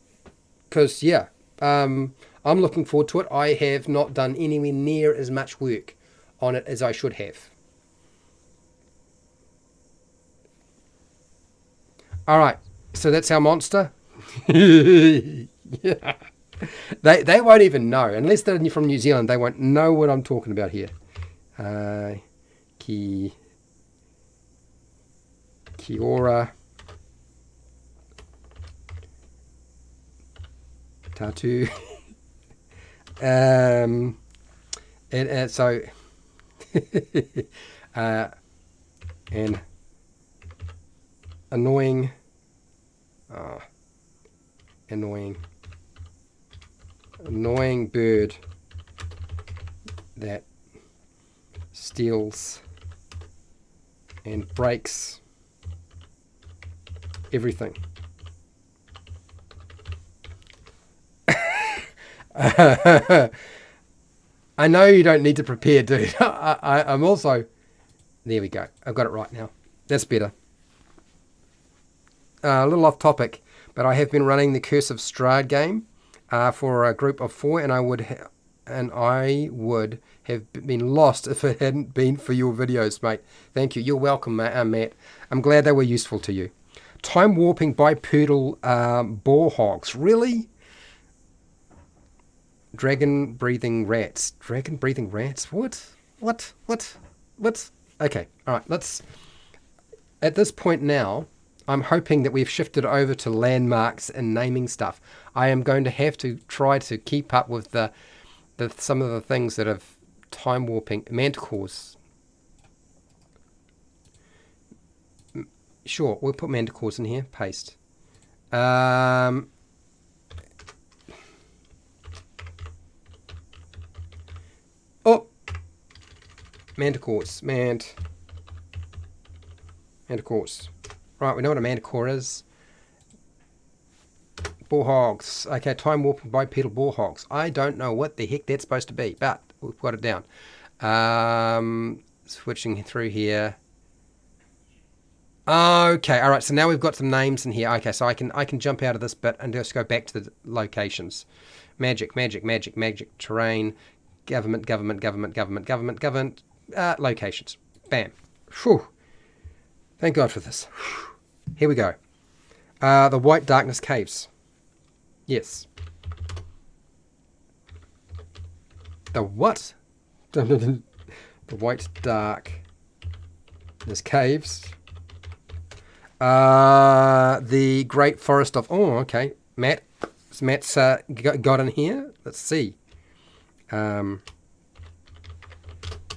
Because yeah, I'm looking forward to it. I have not done anywhere near as much work on it as I should have. All right, so that's our monster. Yeah. They won't even know unless they're from New Zealand. They won't know what I'm talking about here. Kiora. Tattoo. And so and annoying Annoying. Annoying bird that steals and breaks everything. I know you don't need to prepare, dude. I'm also... There we go. I've got it right now. That's better. A little off topic, but I have been running the Curse of Strahd game for a group of 4, and I would have been lost if it hadn't been for your videos, mate. Thank you. You're welcome, Matt. I'm glad they were useful to you. Time warping bipedal boar hogs. Really? Dragon breathing rats. Dragon breathing rats? What? Okay, alright, let's... At this point now, I'm hoping that we've shifted over to landmarks and naming stuff. I am going to have to try to keep up with some of the things that have time warping. Manticores. Sure, we'll put manticores in here. Paste. Oh! Manticores. Manticores. Right, we know what a manticore is. Boar hogs. Okay, time warping bipedal boar hogs. I don't know what the heck that's supposed to be, but we've got it down. Switching through here. Okay, alright, so now we've got some names in here. Okay, so I can jump out of this bit and just go back to the locations. Magic, terrain, government, locations. Bam. Whew. Thank God for this. Here we go. The White Darkness Caves. Yes. The what? The White Darkness Caves. The Great Forest of... Oh, okay. Matt's got in here. Let's see.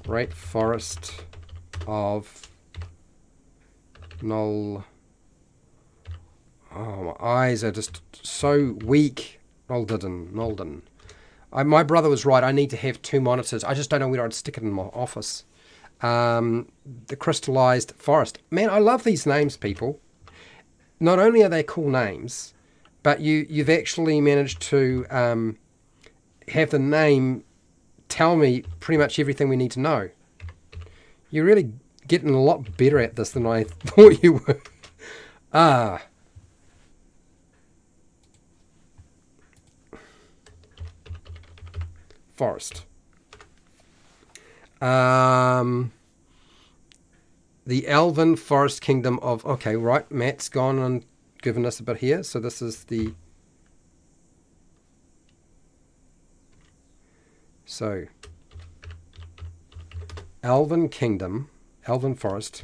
Great Forest of... Null. Oh, my eyes are just so weak. Nolden. My brother was right. I need to have 2 monitors. I just don't know where I'd stick it in my office. The Crystallized Forest. Man, I love these names, people. Not only are they cool names, but you've actually managed to have the name tell me pretty much everything we need to know. You're really getting a lot better at this than I thought you were. Forest. The Elven Forest Kingdom of... Okay, right. Matt's gone and given us a bit here. So this is the... So... Elven Kingdom... Elven Forest.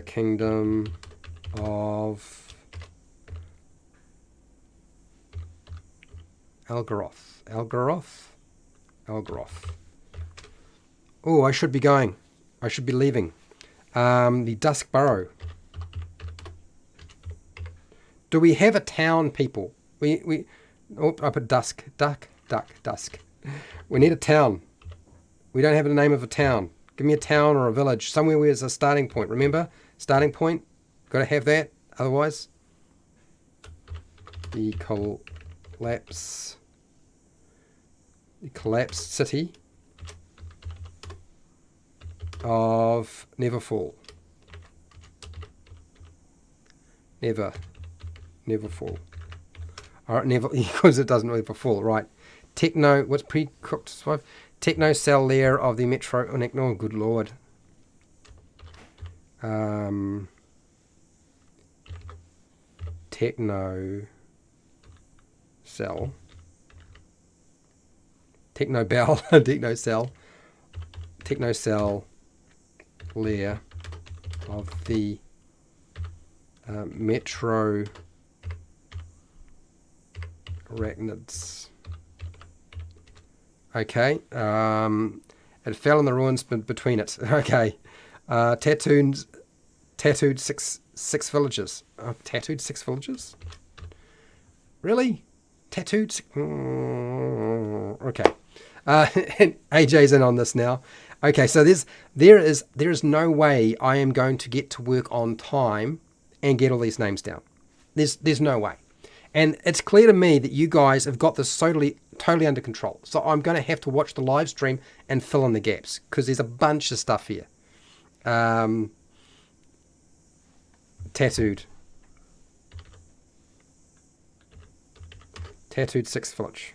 Kingdom of Algaroth. Oh, I should be going. I should be leaving. The Dusk Burrow. Do we have a town, people? Oh, I put dusk. Dusk. We need a town. We don't have the name of a town. Give me a town or a village. Somewhere where there's a starting point. Remember? Starting point. Got to have that. Otherwise. The collapsed city of Neverfall. Neverfall. Alright, never, because it doesn't ever fall. Right. What's pre-cooked survive? Techno cell layer of the Metro... Oh, good lord. Techno cell. Technobell. Techno cell layer of the Metro arachnids. Okay. It fell in the ruins between it. Okay. Tattoon's Tattooed six villages. Tattooed six villages? Really? Tattooed? Okay. And AJ's in on this now. Okay, so there is no way I am going to get to work on time and get all these names down. There's no way. And it's clear to me that you guys have got this totally under control. So I'm going to have to watch the live stream and fill in the gaps because there's a bunch of stuff here. Tattooed six village.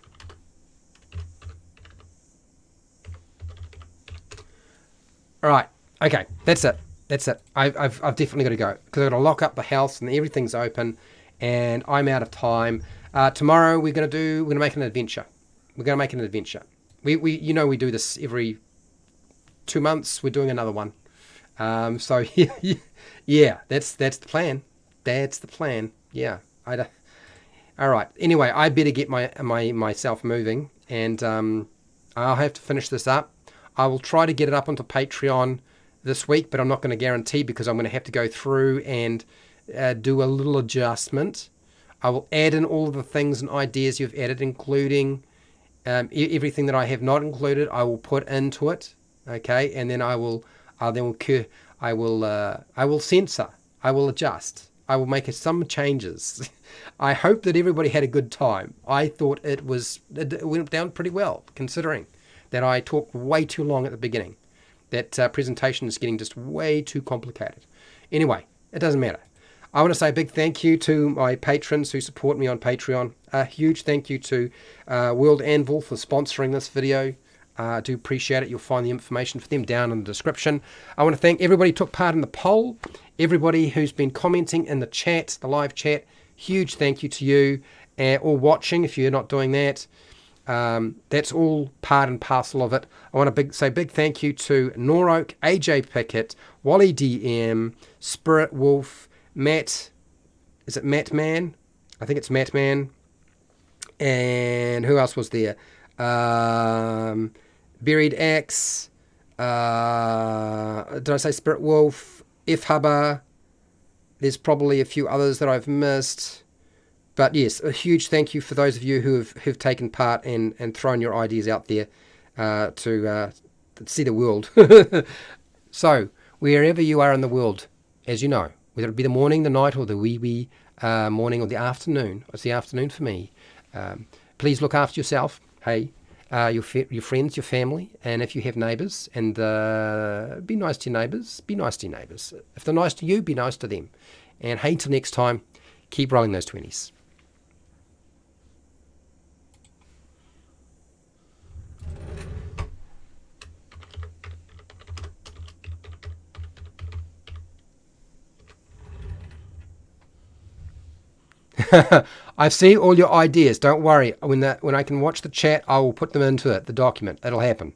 All right. Okay. That's it. I've definitely got to go because I've got to lock up the house and everything's open, and I'm out of time. Tomorrow we're going to make an adventure. We we do this every 2 months. We're doing another one. So yeah, that's the plan. That's the plan. Yeah. All right. Anyway, I better get myself moving, and I'll have to finish this up. I will try to get it up onto Patreon this week, but I'm not going to guarantee because I'm going to have to go through and do a little adjustment. I will add in all of the things and ideas you've added, including everything that I have not included. I will put into it, okay, and then I will censor. I will adjust. I will make some changes. I hope that everybody had a good time. I thought it went down pretty well, considering that I talked way too long at the beginning. That presentation is getting just way too complicated. Anyway, it doesn't matter. I want to say a big thank you to my patrons who support me on Patreon. A huge thank you to World Anvil for sponsoring this video. I do appreciate it. You'll find the information for them down in the description. I want to thank everybody who took part in the poll. Everybody who's been commenting in the chat, the live chat. Huge thank you to you. Or watching if you're not doing that. That's all part and parcel of it. I want to say big thank you to Noroak, AJ Pickett, Wally DM, Spirit Wolf, Matt. Is it Matt Man? I think it's Matt Man. And who else was there? Buried Axe. Did I say Spirit Wolf? F Hubba. There's probably a few others that I've missed. But yes, a huge thank you for those of you who've taken part and thrown your ideas out there to see the world. So, wherever you are in the world, as you know, whether it be the morning, the night, or the wee morning, or the afternoon, it's the afternoon for me, please look after yourself, hey, your friends, your family, and if you have neighbours, and be nice to your neighbours, If they're nice to you, be nice to them. And hey, till next time, keep rolling those 20s. I see all your ideas. Don't worry. When I can watch the chat, I will put them into the document. It'll happen.